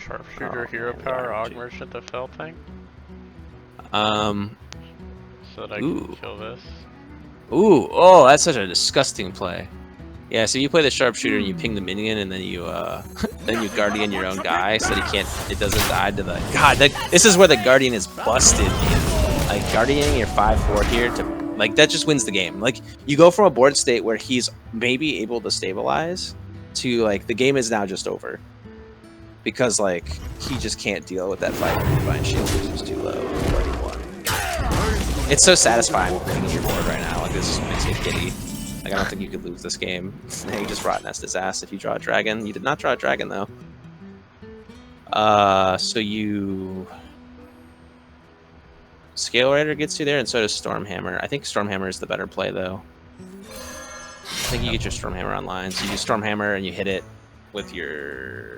Sharpshooter, Hero Power, Og Merchant, the Fell thing? So that I can kill this. Ooh, oh, that's such a disgusting play. Yeah, so you play the Sharpshooter and you ping the minion, and then you then you Guardian your own guy, so that it doesn't die to the. God, this is where the Guardian is busted, man. Like Guardianing your 5/4 here to like that just wins the game. Like you go from a board state where he's maybe able to stabilize to like the game is now just over. Because like he just can't deal with that fight with Divine Shield, which is too low. It's so satisfying looking at your board right now. Like this just makes me giddy. Like I don't think you could lose this game. Hey, you just Rotnest his ass if you draw a dragon. You did not draw a dragon though. So you Scale Rider gets you there, and so does Stormhammer. I think Stormhammer is the better play though. I think you get your Stormhammer online. So you do Stormhammer and you hit it with your.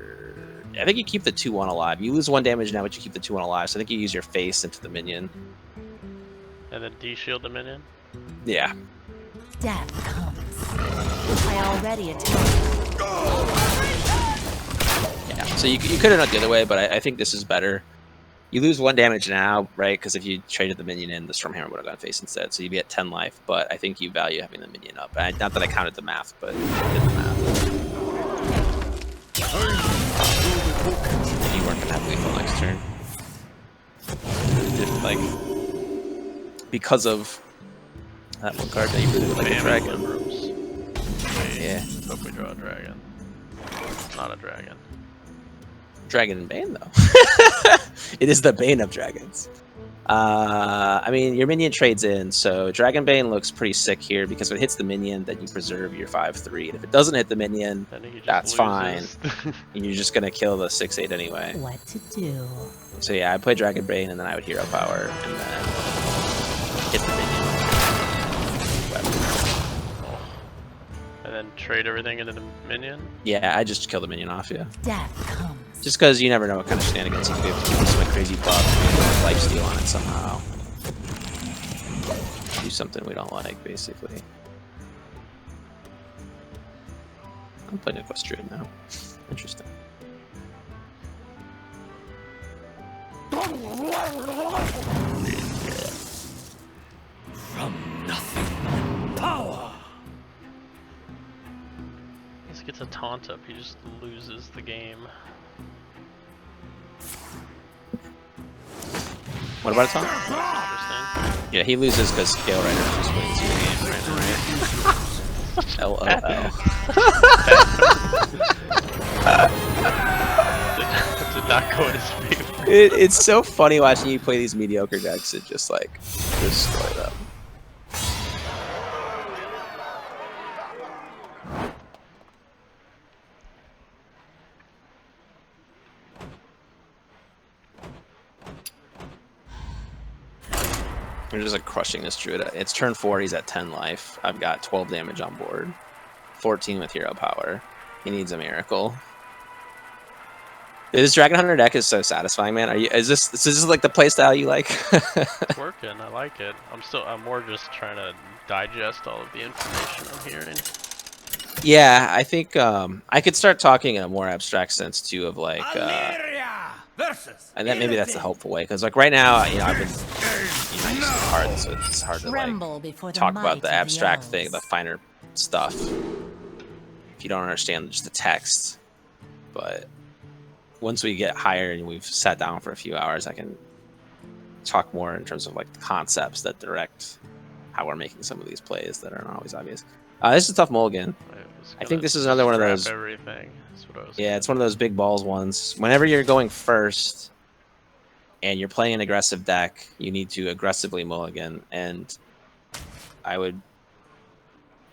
I think you keep the 2/1 alive. You lose 1 damage now, but you keep the 2/1 alive. So I think you use your face into the minion. And then de-shield the minion? Yeah. Death comes. I already attacked. Yeah. So you could have done it the other way, but I think this is better. You lose 1 damage now, right? Because if you traded the minion in, the Stormhammer would have gone face instead. So you'd be at 10 life, but I think you value having the minion up. Not that I counted the math, but I did the math. You weren't gonna have lethal next turn. Like because of that one card that you really would like a dragon. Yeah. Hope we draw a dragon. Not a dragon. Dragon and Bane though. It is the Bane of dragons. I mean, your minion trades in, so Dragonbane looks pretty sick here because if it hits the minion, then you preserve your 5/3. And if it doesn't hit the minion, Then he just that's fine. loses. And you're just gonna kill the 6/8 anyway. What to do? So yeah, I play Dragonbane and then I would hero power and then hit the minion. And then trade everything into the minion. Yeah, I just kill the minion off, yeah. Death comes. Just because you never know what kind of shenanigans you could do if you give some like, crazy buff, lifesteal on it somehow. Do something we don't like, basically. I'm playing a Quest Druid now. Interesting. From nothing, power. Once he gets a taunt up, he just loses the game. What about a taunt? Interesting. Yeah, he loses because Gale Rider just wins your game right now, right? LOL. Did not go in his favor. It's so funny watching you play these mediocre decks and just like destroy them. We're just like crushing this druid. It's turn 4, he's at 10 life. I've got 12 damage on board. 14 with hero power. He needs a miracle. This Dragon Hunter deck is so satisfying, man. Is this like the playstyle you like? It's working, I like it. I'm more just trying to digest all of the information I'm hearing. Yeah, I think I could start talking in a more abstract sense too of like Illyria versus. and then maybe that's the helpful way because like right now, you know, I've been I use the card, so it's hard to like Tremble before the talk might about the of abstract elves. thing, the finer stuff. If you don't understand just the text, but once we get higher and we've sat down for a few hours, I can talk more in terms of like the concepts that direct how we're making some of these plays that aren't always obvious. This is a tough mulligan. I think this is another one of those. Everything. That's what I was Yeah, it's one of those big balls ones. Whenever you're going first and you're playing an aggressive deck, you need to aggressively mulligan. And I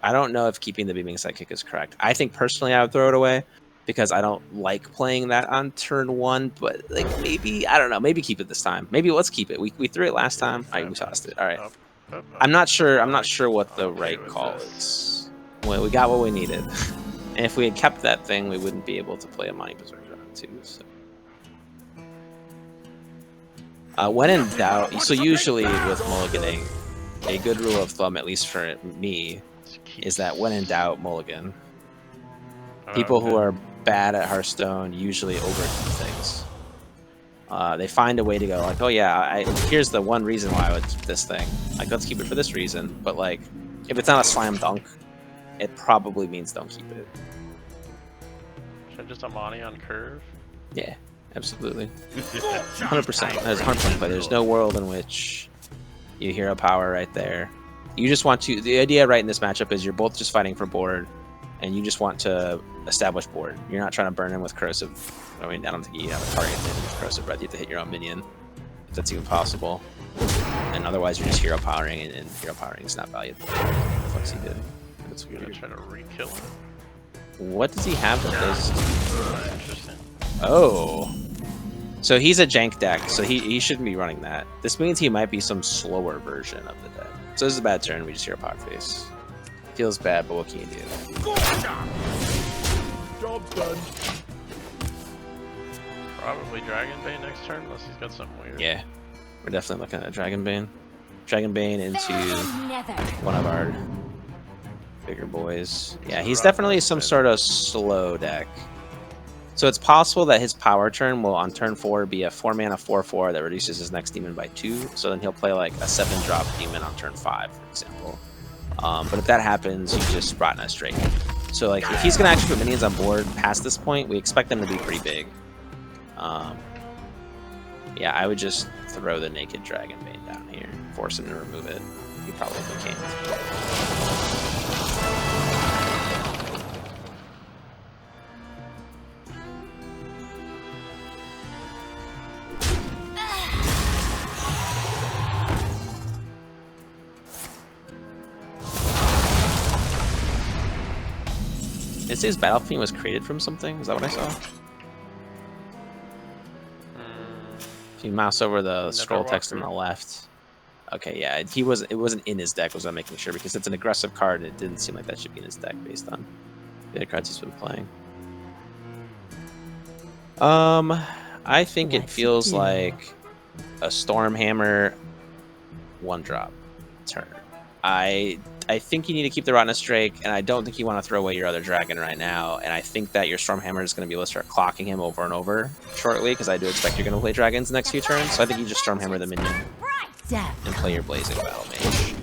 don't know if keeping the Beaming Sidekick is correct. I think personally I would throw it away because I don't like playing that on turn 1. But like maybe, I don't know, maybe keep it this time. Maybe let's keep it. We threw it last time. All right, we tossed it. All right. I'm not sure what the right call is. Well, we got what we needed. And if we had kept that thing, we wouldn't be able to play a Money Berserker on 2. So. When in doubt, so usually with mulliganing, a good rule of thumb, at least for me, is that when in doubt, mulligan. People who are bad at Hearthstone usually overdo things. They find a way to go like, oh yeah, here's the one reason why I would keep this thing. Like, let's keep it for this reason. But like, if it's not a slam dunk, it probably means don't keep it. Should I just Amani on curve? Yeah, absolutely. 100%. There's 100% play. There's no world in which you hero power right there. You just want to. The idea right in this matchup is you're both just fighting for board, and you just want to establish board. You're not trying to burn in with corrosive. I mean, I don't think you have a target to hit with corrosive breath. You have to hit your own minion, if that's even possible. And otherwise, you're just hero powering, and hero powering is not valuable. What the fuck's he doing? That's I'm gonna weird. try to re-kill him. What does he have that does? Interesting. Oh. So he's a jank deck, so he shouldn't be running that. This means he might be some slower version of the deck. So this is a bad turn, we just hear Power Face. Feels bad, but what can you do? Job's done. Probably Dragonbane next turn, unless he's got something weird. Yeah. We're definitely looking at Dragonbane. Dragonbane into Never. one of our bigger boys. Yeah, he's definitely some sort of slow deck. So it's possible that his power turn will, on turn 4, be a 4-mana 4/4 that reduces his next demon by 2. So then he'll play like a 7-drop demon on turn 5, for example. But if that happens, you just Rotten a straight. So like, if he's gonna actually put minions on board past this point, we expect them to be pretty big. Yeah, I would just throw the naked Dragonbane down here, force him to remove it. He probably can't. it says Battle Fiend was created from something. Is that what I saw? If you mouse over the scroll text on the left. Okay, yeah, it wasn't in his deck, was I'm making sure, because it's an aggressive card and it didn't seem like that should be in his deck based on the other cards he's been playing. I think it feels like a Stormhammer 1-drop turn. I think you need to keep the Rottenness Drake, and I don't think you want to throw away your other dragon right now. And I think that your Stormhammer is going to be able to start clocking him over and over shortly, because I do expect you're going to play dragons the next few turns. So I think you just Stormhammer the minion and play your Blazing Battle Mage.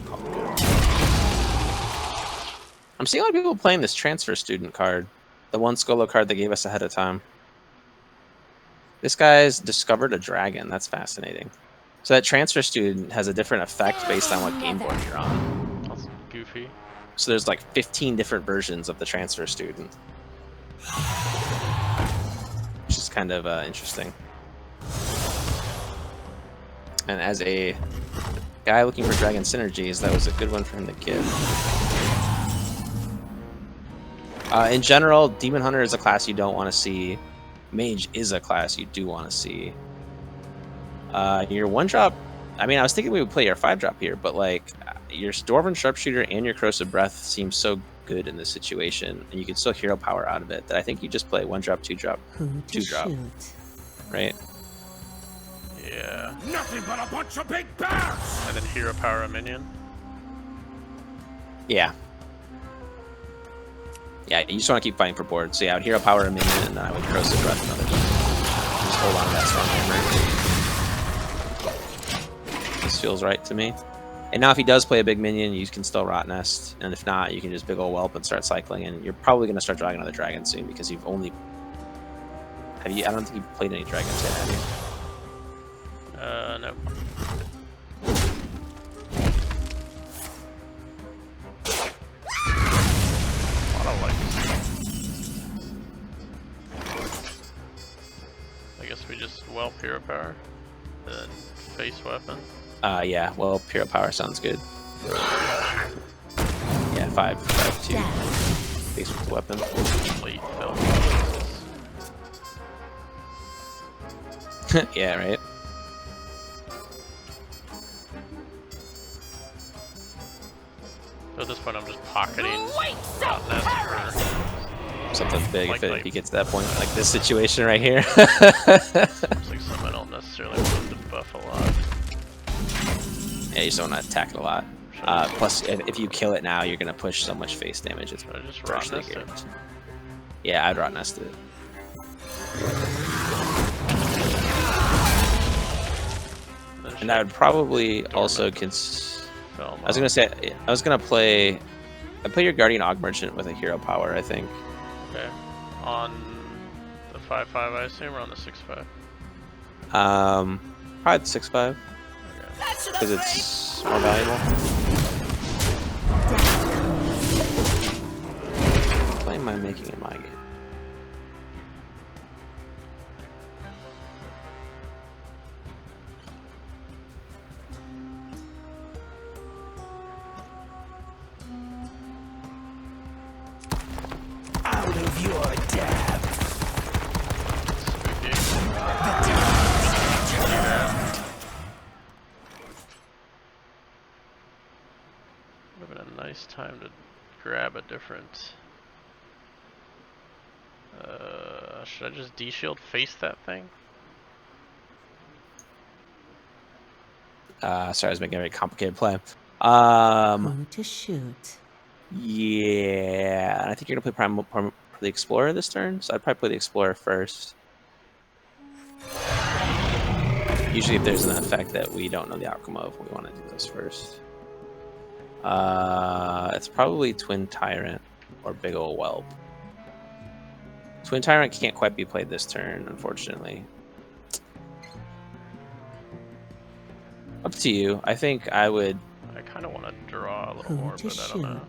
I'm seeing a lot of people playing this Transfer Student card, the one Skolo card they gave us ahead of time. This guy's discovered a dragon. That's fascinating. So that Transfer Student has a different effect based on what game board you're on. That's goofy. So there's like 15 different versions of the Transfer Student, which is kind of interesting. And as a guy looking for dragon synergies, that was a good one for him to give. In general, Demon Hunter is a class you don't want to see. Mage is a class you do want to see. Your 1-drop, I mean, I was thinking we would play your 5-drop here, but like your Dwarven Sharpshooter and your Corrosive Breath seem so good in this situation, and you can still hero power out of it, that I think you just play 1-drop, 2-drop, 2-drop, right? Yeah. Nothing but a bunch of big bears! And then hero power a minion. Yeah. Yeah, you just want to keep fighting for board. So yeah, I would hero power a minion, and then I would Corrosive Breath another one. Just hold on to that Stormhammer. This feels right to me. And now if he does play a big minion, you can still Rot Nest. And if not, you can just big ol' Whelp and start cycling. And you're probably going to start drawing another dragon soon, because you've only... I don't think you've played any dragons yet, have you? No. A lot of likes. I guess we just Whelp hero power, then face weapon. Yeah, well, Hero Power sounds good. Yeah, 5-2. Face with the weapon. Late film. Yeah, right? So at this point, I'm just pocketing Nest for Something big like, if he gets to that point, like this situation right here. it's like something I don't necessarily want to buff a lot. Yeah, you just don't want to attack it a lot. Plus, if you kill it now, you're going to push so much face damage. It's I just Rot Nest it. Yeah, I'd Rot Nest it. And I would probably also I was gonna say I'd play your Guardian Og Merchant with a hero power, I think. Okay. On the 5/5, I assume, or on the 6/5? Probably the 6/5. Because it's more valuable. What play am I making in my game? Out of your depth! Would have been a nice time to grab a different. Should I just D-shield face that thing? Sorry, I was making a very complicated play. Who to shoot? Yeah, I think you're gonna play the Explorer this turn, so I'd probably play the Explorer first. Usually, if there's an effect that we don't know the outcome of, we want to do this first. It's probably Twin Tyrant or Big Ol' Whelp. Twin Tyrant can't quite be played this turn, unfortunately. Up to you. I think I would. I kind of want to draw a little more, but I don't know.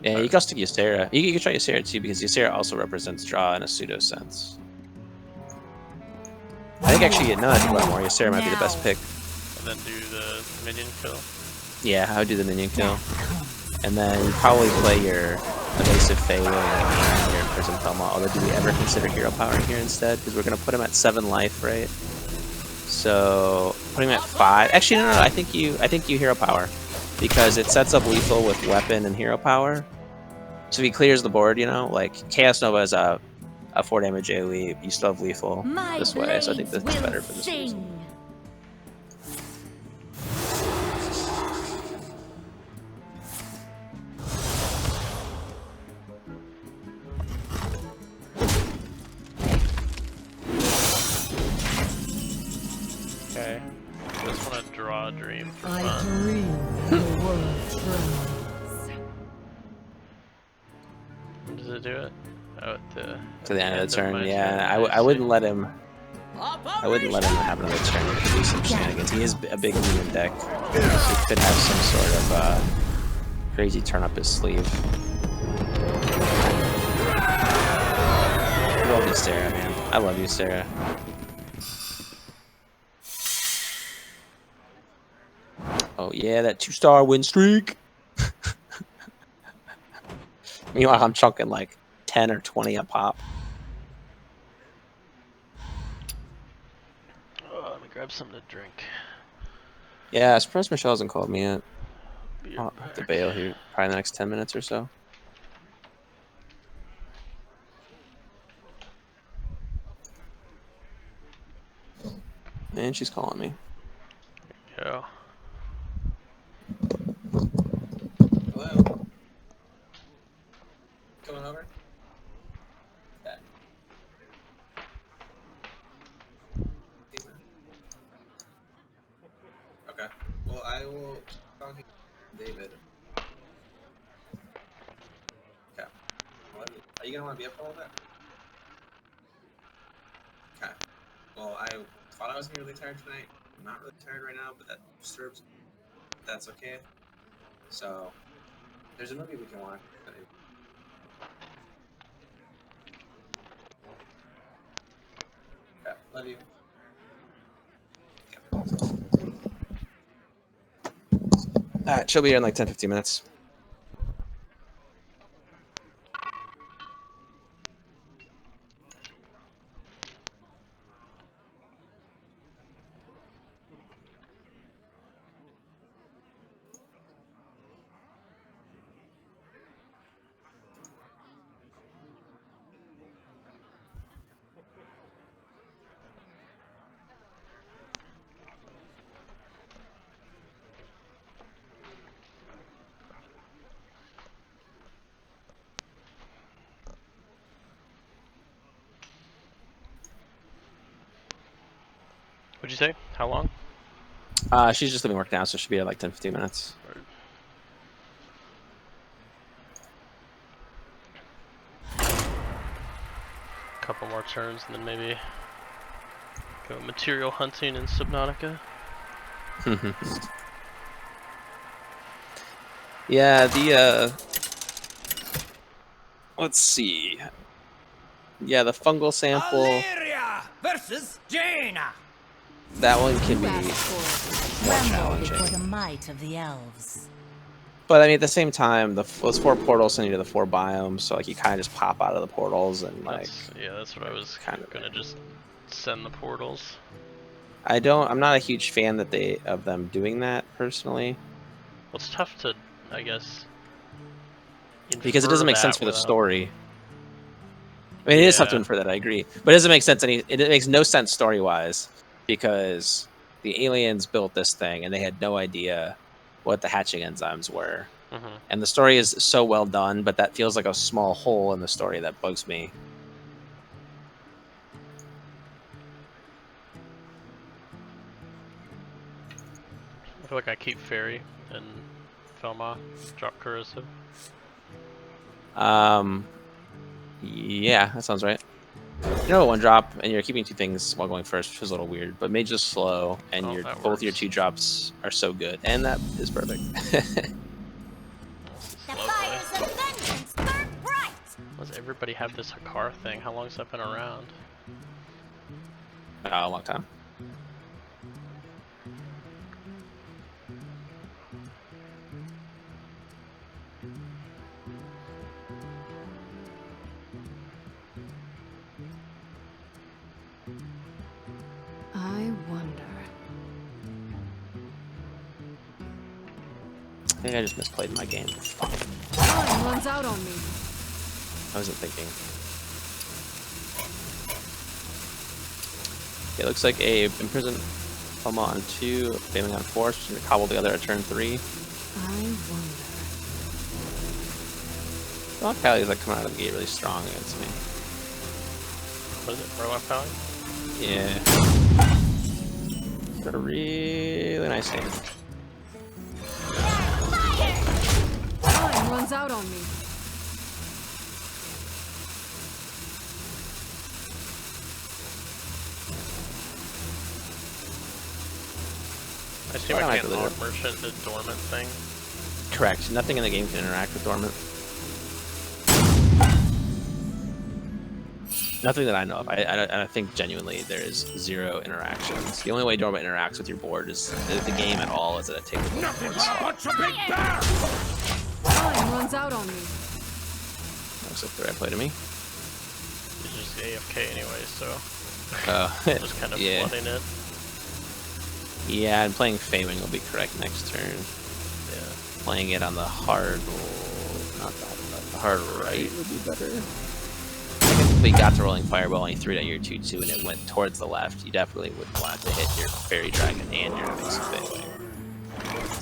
Yeah, you can also take Ysera. You can try Ysera too, because Ysera also represents draw in a pseudo sense. I think actually, now that I think about it more, Ysera might be the best pick. And then do the minion kill. Yeah, I would do the minion kill. And then you probably play your Evasive Fey and your buffers in Thelma, although do we ever consider hero power here instead? Because we're going to put him at 7 life, right? So putting him at 5. Actually, no. I think you hero power because it sets up lethal with weapon and hero power. So he clears the board, you know, like Chaos Nova is a 4 damage AoE. You still have lethal this way, so I think that's better for this reason. Okay. Just want to draw a dream for I fun. dream the world trembles. When does it do it? Oh, at the To the end of the turn, my yeah. turn. I wouldn't see. let him. I wouldn't let him have another turn to do some shenanigans. He is a big demon deck. So he could have some sort of crazy turn up his sleeve. I love you, Sarah, man. I love you, Sarah. Oh yeah, that 2-star win streak. Meanwhile, I'm chunking like 10 or 20 a pop. Oh, let me grab something to drink. Yeah, I suppose Michelle hasn't called me yet. Be I'll right have to back. bail here probably the next 10 minutes or so. And she's calling me. Yo. Hello. Coming over? Yeah. Okay. Well, I will talk to David. Okay. Are you gonna want to be up for all that? Okay. Well, I thought I was gonna be really tired tonight. I'm not really tired right now, but that disturbs. That's okay. So, there's a movie we can watch. Okay. Love you. Alright, she'll be here in like 10-15 minutes. What'd you say? How long? She's just leaving work now, so she'll be here like 10-15 minutes. Couple more turns and then maybe go material hunting in Subnautica. Yeah, let's see. Yeah, the fungal sample, Illyria versus Jaina. that one can be You more asked for it. Tremble before the challenging. might of the elves. But I mean, at the same time, those 4 portals send you to the 4 biomes, so like you kind of just pop out of the portals and like. That's what I was kind of gonna just send the portals. I'm not a huge fan that of them doing that personally, Well, it's tough to, I guess, because it doesn't make sense for the without- story. I mean, it is tough to Yeah. infer that, I agree, but it doesn't make sense. It makes no sense story wise because the aliens built this thing and they had no idea what the hatching enzymes were. Mhm. And the story is so well done, but that feels like a small hole in the story that bugs me. I feel like I keep Fairy and Felma, drop Corrosive. Yeah, that sounds right. You know, 1 drop, and you're keeping 2 things while going first, which is a little weird. But Mage is slow, and Oh, that both your works. 2 drops are so good, and that is perfect. The fires of vengeance burn bright. Why does everybody have this Hakar thing? How long has that been around? A long time. I wonder. I think I just misplayed my game. Fuck. Time runs out on me. I wasn't thinking. It looks like a imprisoned Puma on 2, failing on 4, so you're gonna cobble together at turn 3. I wonder. Well, Pally is like coming out of the gate really strong against me. What is it? Warlock Pally? Yeah. Got a really nice hand. Time runs out on me. I assume Why I not can't deliver? log merchant the dormant thing. Correct. Nothing in the game can interact with dormant. Nothing that I know of. I think genuinely there is 0 interactions. The only way dormant interacts with your board is the game at all is that it takes a Nothing board slot. but a big bear! Time runs out on me. Looks like the right play to me. It's just AFK anyway, so just kind of yeah. flooding it. Yeah, and playing Faming will be correct next turn. Yeah. Playing it on the hard, not the hard right would be better. If we got to rolling fireball and you threw it at your 2/2 and it went towards the left, you definitely would want it to hit your fairy dragon and your invasive failing.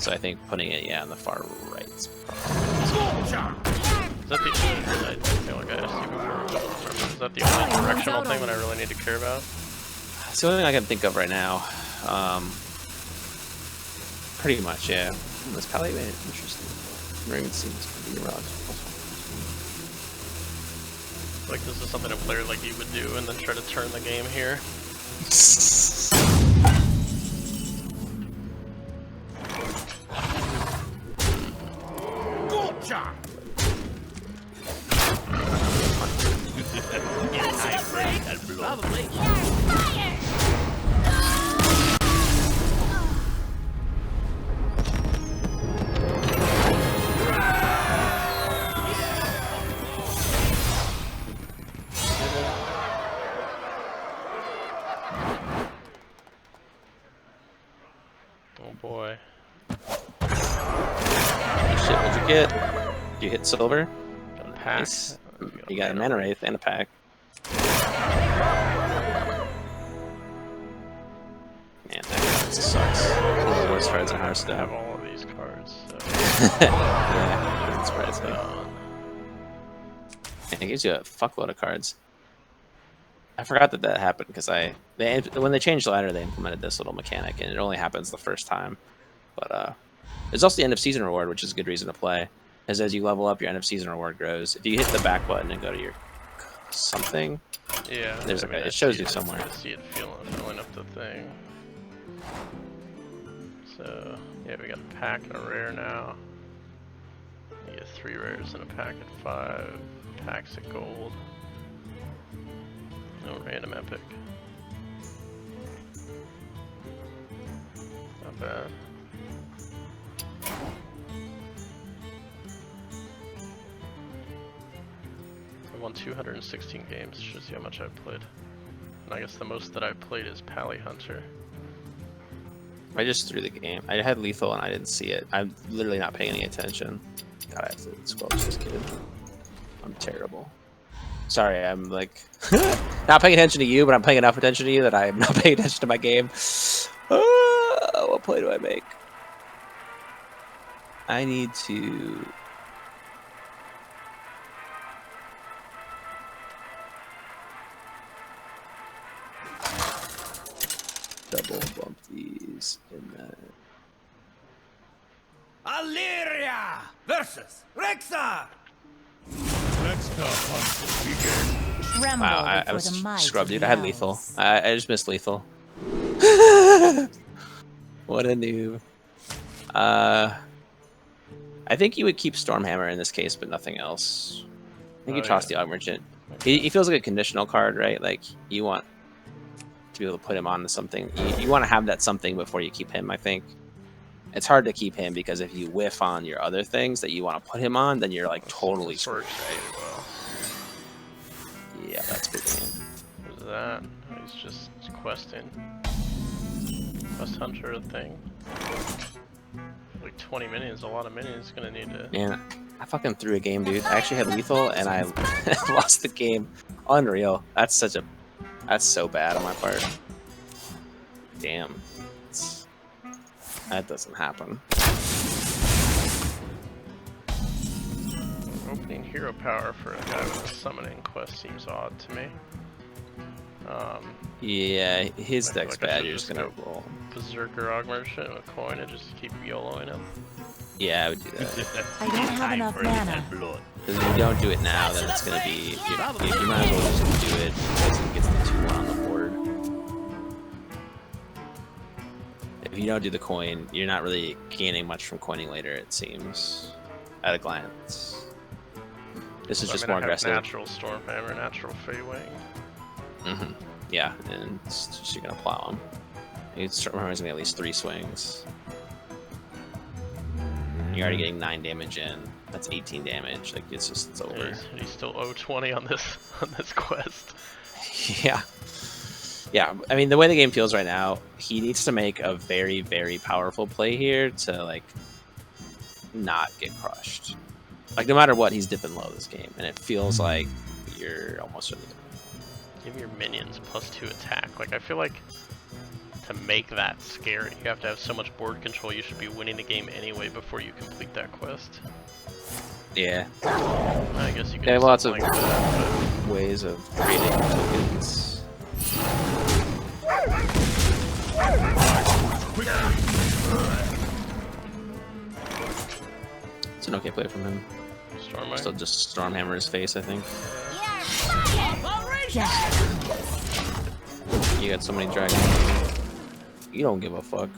So I think putting it on the far right. Is that the? I feel like I asked you before. But I don't remember. Is that the only directional thing that I really need to care about? It's the only thing I can think of right now. Pretty much, yeah. This Pally man, interesting. I've never even seen this pretty rocks. Like this is something a player like you would do, and then try to turn the game here. Good job! Probably. Fire! Oh boy. Shit, what'd you get? Did you hit silver? Got a pack. Nice. You got a mana wraith and a pack. Man, that card sucks. One of the worst cards in I have Hearthstone. all of these cards. So. Yeah, that's surprising. And it gives you a fuckload of cards. I forgot that happened because when they changed the ladder, they implemented this little mechanic, and it only happens the first time. But there's also the end of season reward, which is a good reason to play. As you level up, your end of season reward grows. If you hit the back button and go to your something, Yeah. there's I mean, it shows you somewhere. I see it filling up the thing. So yeah, we got a pack and a rare now. You get 3 rares in a pack at 5 packs of gold. No random epic. Not bad. I won 216 games, shows you how much I've played. And I guess the most that I've played is Pally Hunter. I just threw the game. I had lethal and I didn't see it. I'm literally not paying any attention. God, I have to squelch this kid. I'm terrible. Sorry, I'm like not paying attention to you, but I'm paying enough attention to you that I'm not paying attention to my game. What play do I make? I need to. Double bump these in that. Illyria versus Rexar! Let the hunt begin. Tremble Wow, I before was the might scrubbed, of dude. the I had lethal. elves. I just missed lethal. What a noob. I think you would keep Stormhammer in this case, but nothing else. I think you toss the Aug Merchant. He feels like a conditional card, right? Like, you want to be able to put him on to something. You want to have that something before you keep him, I think. It's hard to keep him because if you whiff on your other things that you want to put him on, then you're like totally screwed. Works really well. Yeah, that's big man. What is that? he's just questing. Quest hunter thing. Like 20 minions, a lot of minions. Gonna need to. Man, I fucking threw a game, dude. I actually had lethal and I lost the game. Unreal. That's so bad on my part. Damn. That doesn't happen. Opening hero power for a guy with a summoning quest seems odd to me. Yeah, his I feel deck's like I bad. should You're just just gonna go roll. Berserker Og Merchant with coin and just keep YOLOing him. Yeah, I would do that. I don't have enough mana. Blood. Because if you don't do it now, then it's gonna be. You might as well just do it because it gets the 2-1 on the board. If you don't do the coin, you're not really gaining much from coining later, it seems. At a glance. This is So, just I mean, more I have aggressive. Natural Stormhammer, natural Feywing. Yeah, and it's just, you're gonna plow him. It's gonna be at least 3 swings. You're already getting 9 damage in. That's 18 damage. Like it's over. He's still 0-20 on this quest. Yeah. Yeah, I mean, the way the game feels right now, he needs to make a very, very powerful play here to, like, not get crushed. Like, no matter what, he's dipping low this game, and it feels like you're almost ready to. Give your minions +2 attack. Like, I feel like to make that scary, you have to have so much board control, you should be winning the game anyway before you complete that quest. Yeah. I guess you can They have do lots of something like that, ways of creating tokens. It's an okay play from him. but Storm Still just Stormhammer his face, I think. Yeah. You got so many dragons. You don't give a fuck.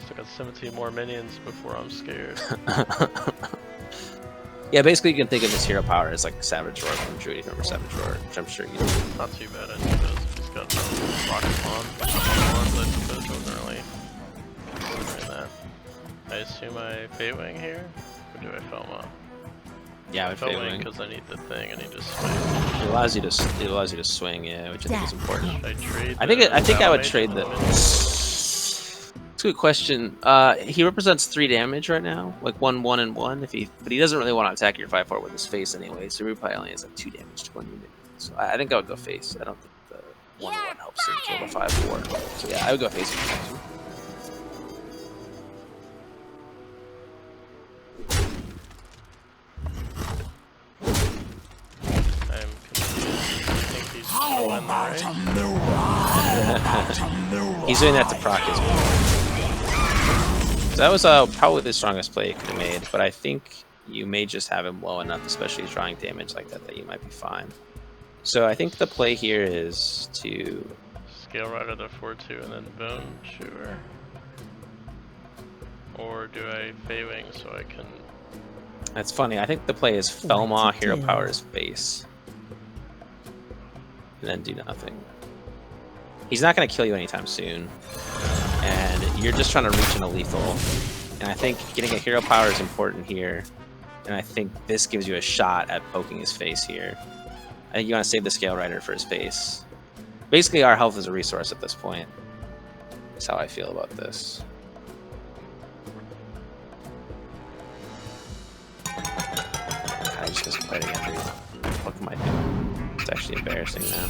Still got 17 more minions before I'm scared. Yeah, basically you can think of his hero power as like Savage Roar from Druid. Remember Savage Roar, which I'm sure you do. Not too bad, I suppose. He's got rocket bonds, I suppose wasn't really considering that. I assume I Feywing here? Or do I Felma? Yeah, with Feywing Feywing. because I need the thing, I need to swing. It allows you to swing, yeah, which I think is important. Should I trade I think I would trade the. minions? It's a good question. He represents 3 damage right now, like 1, 1, and 1. But he doesn't really want to attack your 5/4 with his face anyway. So he probably only has like 2 damage to 1 unit. So I think I would go face. I don't think the 1/1 helps him kill the 5/4. So yeah, I would go face. I'm confused. I think he's going right. He's doing that to proc his move. So that was probably the strongest play he could have made, but I think you may just have him low enough, especially drawing damage like that, that you might be fine. So I think the play here is to... Scale Rider the 4/2 and then Bone Chewer. Or do I Feywing so I can... That's funny. I think the play is Felma, Hero Power is base. And then do nothing. He's not going to kill you anytime soon. And you're just trying to reach in a lethal. And I think getting a Hero Power is important here. And I think this gives you a shot at poking his face here. I think you want to save the Scale Rider for his face. Basically, our health is a resource at this point. That's how I feel about this. I just missed play again, dude. What am I doing? It's actually embarrassing now.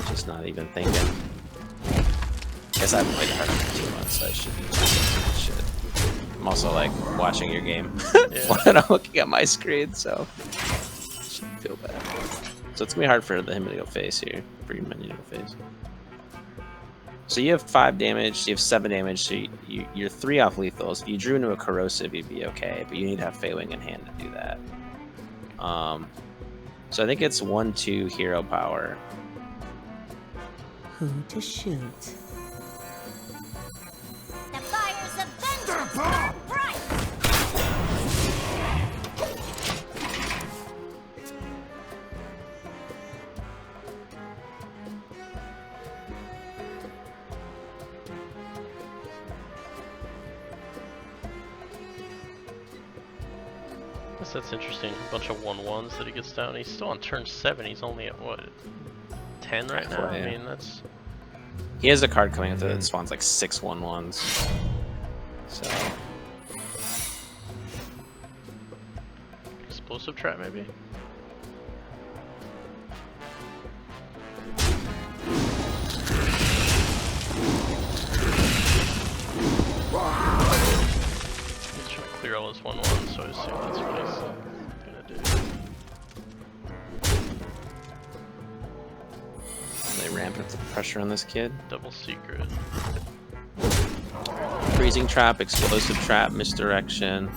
Just not even thinking. Guess I haven't played Hearthstone for 2 months, so I should be shit. I'm also like watching your game when I'm looking at my screen, so I shouldn't feel bad. So it's gonna be hard for him to go face here, for your minion to go face. So you have 5 damage, you have 7 damage, so you're 3 off lethals. If you drew into a corrosive, you'd be okay, but you need to have Feywing in hand to do that. So I think it's 1/2 hero power. Who to shoot? The fires of vengeance burn bright. Guess that's interesting. A bunch of 1/1s that he gets down. He's still on turn 7. He's only at what, 10 right now? Yeah. I mean, that's. He has a card coming up that spawns like 6 1/1s. So Explosive trap, maybe? He's trying to clear all his 1/1s, so I assume that's what he's gonna do. they ramp up the pressure on this kid. Double secret. Freezing trap, explosive trap, misdirection,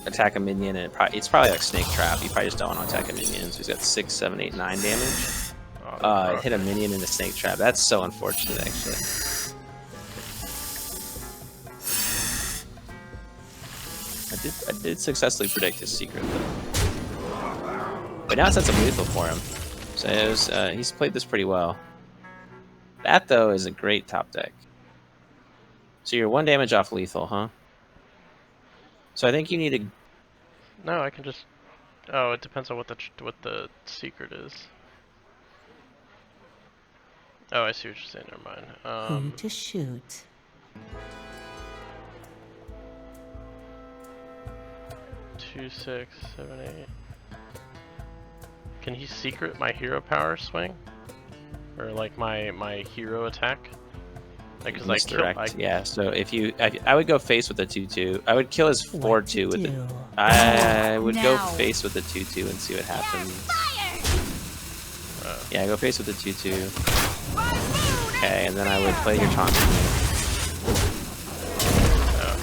attack a minion, and it's probably like snake trap. You probably just don't want to attack a minion. So he's got 6, 7, 8, 9 damage. Hit a minion in a snake trap. That's so unfortunate, actually. I did successfully predict his secret, though. But now it sets up lethal for him. So it was, he's played this pretty well. That, though, is a great top deck. So you're 1 damage off lethal, huh? So I think you need to... No, I can just. Oh, it depends on what the secret is. Oh, I see what you're saying. Never mind. Whom to shoot? 2, 6, 7, 8. Can he secret my hero power swing? Or like my hero attack? Like, cause Misdirect, yeah. So if you, I would go face with the 2/2. I would kill his 4/2 with the. I would go face with the 2/2 and see what happens. Yeah, go face with the 2/2. Okay, and then I would play your taunt. Oh,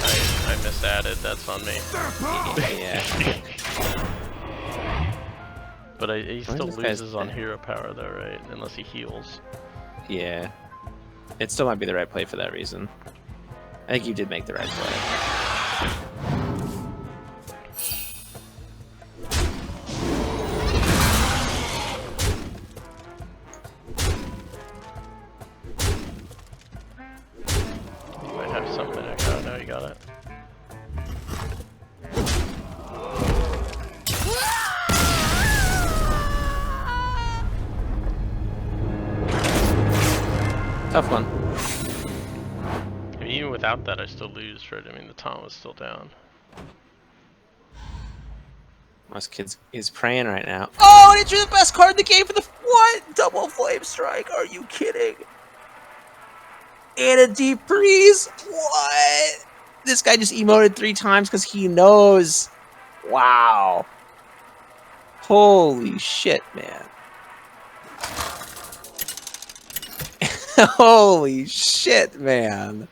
I misadded. That's on me. Yeah. But he still this guy's loses on hero power though, right? Unless he heals. Yeah. It still might be the right play for that reason. I think you did make the right play. You might have something. Oh, no, you got it. Tough one. I mean, even without that, I still lose, right? I mean, the taunt was still down. Most kids is praying right now. Oh, and it drew the best card in the game for the what? Double flame strike? Are you kidding? And a deep freeze? What? This guy just emoted 3 times because he knows. Wow. Holy shit, man. Holy shit, man.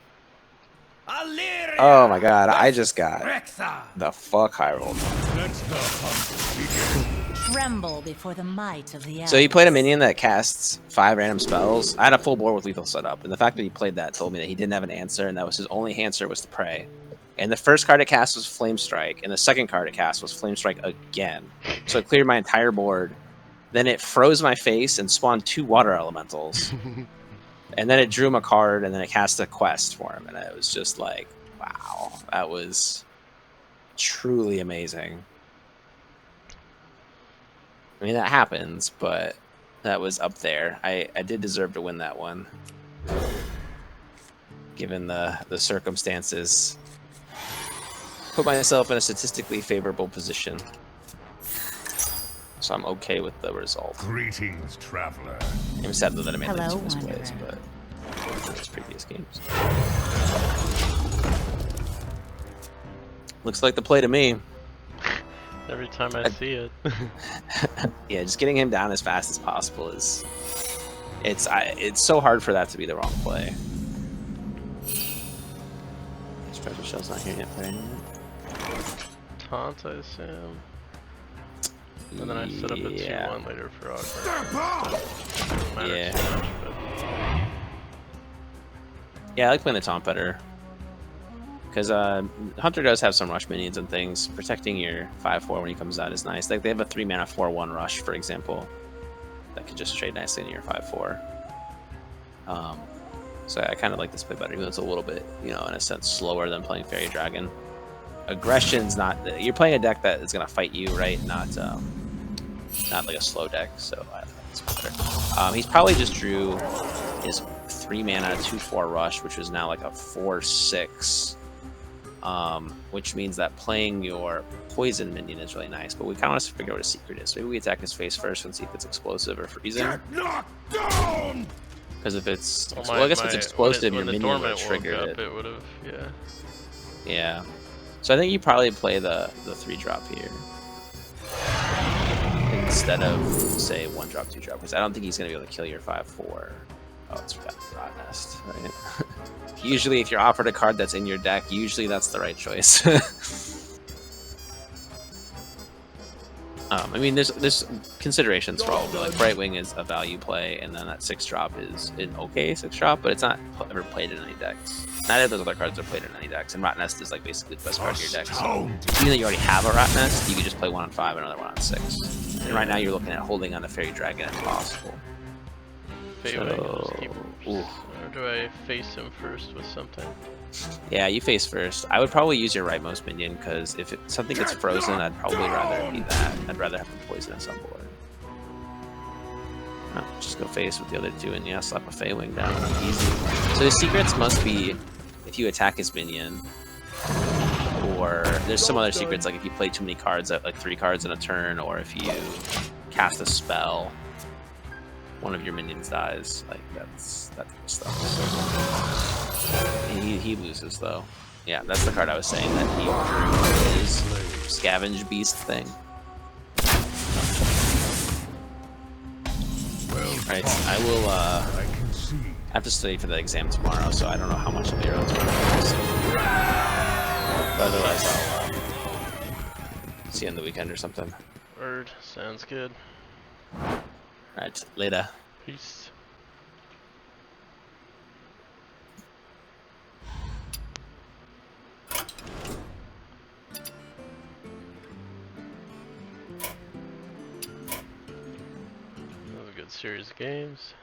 Illyria Oh my god, I just got Rexxar. the fuck high rolled. Let the hunt begin. Tremble before the might of the elves. So he played a minion that casts 5 random spells. I had a full board with lethal set up, and the fact that he played that told me that he didn't have an answer, and that was his only answer was to pray. And the first card it cast was Flame Strike, and the second card it cast was Flame Strike again. So it cleared my entire board. Then it froze my face and spawned 2 water elementals. And then it drew him a card, and then it cast a quest for him, and it was just like, wow, that was truly amazing. I mean, that happens, but that was up there. I did deserve to win that one, given the circumstances. Put myself in a statistically favorable position, so I'm okay with the result. Greetings, traveler. I'm sad though that I made like Hello, 2 misplays, wanderer. but in those previous games. Looks like the play to me. Every time I see it. Yeah, just getting him down as fast as possible is it's so hard for that to be the wrong play. This treasure shell's not here yet, but I know Taunt, I assume. And then I set up a 2/1 later for Augment. Doesn't matter Yeah. too much, but Yeah, I like playing the taunt better. Because Hunter does have some rush minions and things. Protecting your 5/4 when he comes out is nice. Like they have a 3 mana 4/1 rush, for example, that could just trade nicely into your 5/4. So I kind of like this play better, even though it's a little bit, in a sense, slower than playing Fairy Dragon. aggression's not. You're playing a deck that is gonna fight you, right? Not like a slow deck. So that's better. He's probably just drew his 3 mana 2/4 rush, which is now like a 4/6. Which means that playing your poison minion is really nice, but we kind of want to figure out what a secret is. Maybe we attack his face first and see if it's explosive or freezing. Get knocked down! Because if it's, Well, well, I guess if it's explosive, when your the minion would dormant trigger woke it. up, it would have, yeah. Yeah. So I think you probably play the 3-drop here instead of say 1-drop, 2-drop, because I don't think he's gonna be able to kill your 5/4. Oh, it's got Rot Nest, right? Usually, if you're offered a card that's in your deck, usually that's the right choice. I mean, there's considerations for all of it. Like Brightwing is a value play, and then that 6-drop is an okay 6-drop, but it's not ever played in any decks. Neither of those other cards are played in any decks, and Rot Nest is like basically the best card of your deck. So even though you already have a Rot Nest, you can just play 1 on 5 and another 1 on 6. And right now you're looking at holding on the Fairy Dragon if possible. Or do I face him first with something? Yeah, you face first. I would probably use your rightmost minion, because if something gets frozen, I'd probably rather be that. I'd rather have the poisonous on board. Oh, just go face with the other 2 and yeah, slap a Feywing down. Easy. So his secrets must be if you attack his minion, or there's some other secrets, like if you play too many cards, like 3 cards in a turn, or if you cast a spell, one of your minions dies. Like that's that type of stuff. He loses though. Yeah, that's the card I was saying that he drew his Scavenge Beast thing. Alright, I will I can see. have to study for the exam tomorrow, so I don't know how much of the arrow tomorrow. So. But otherwise I'll see you on the weekend or something. Word, sounds good. Alright, later. Peace. That was a good series of games.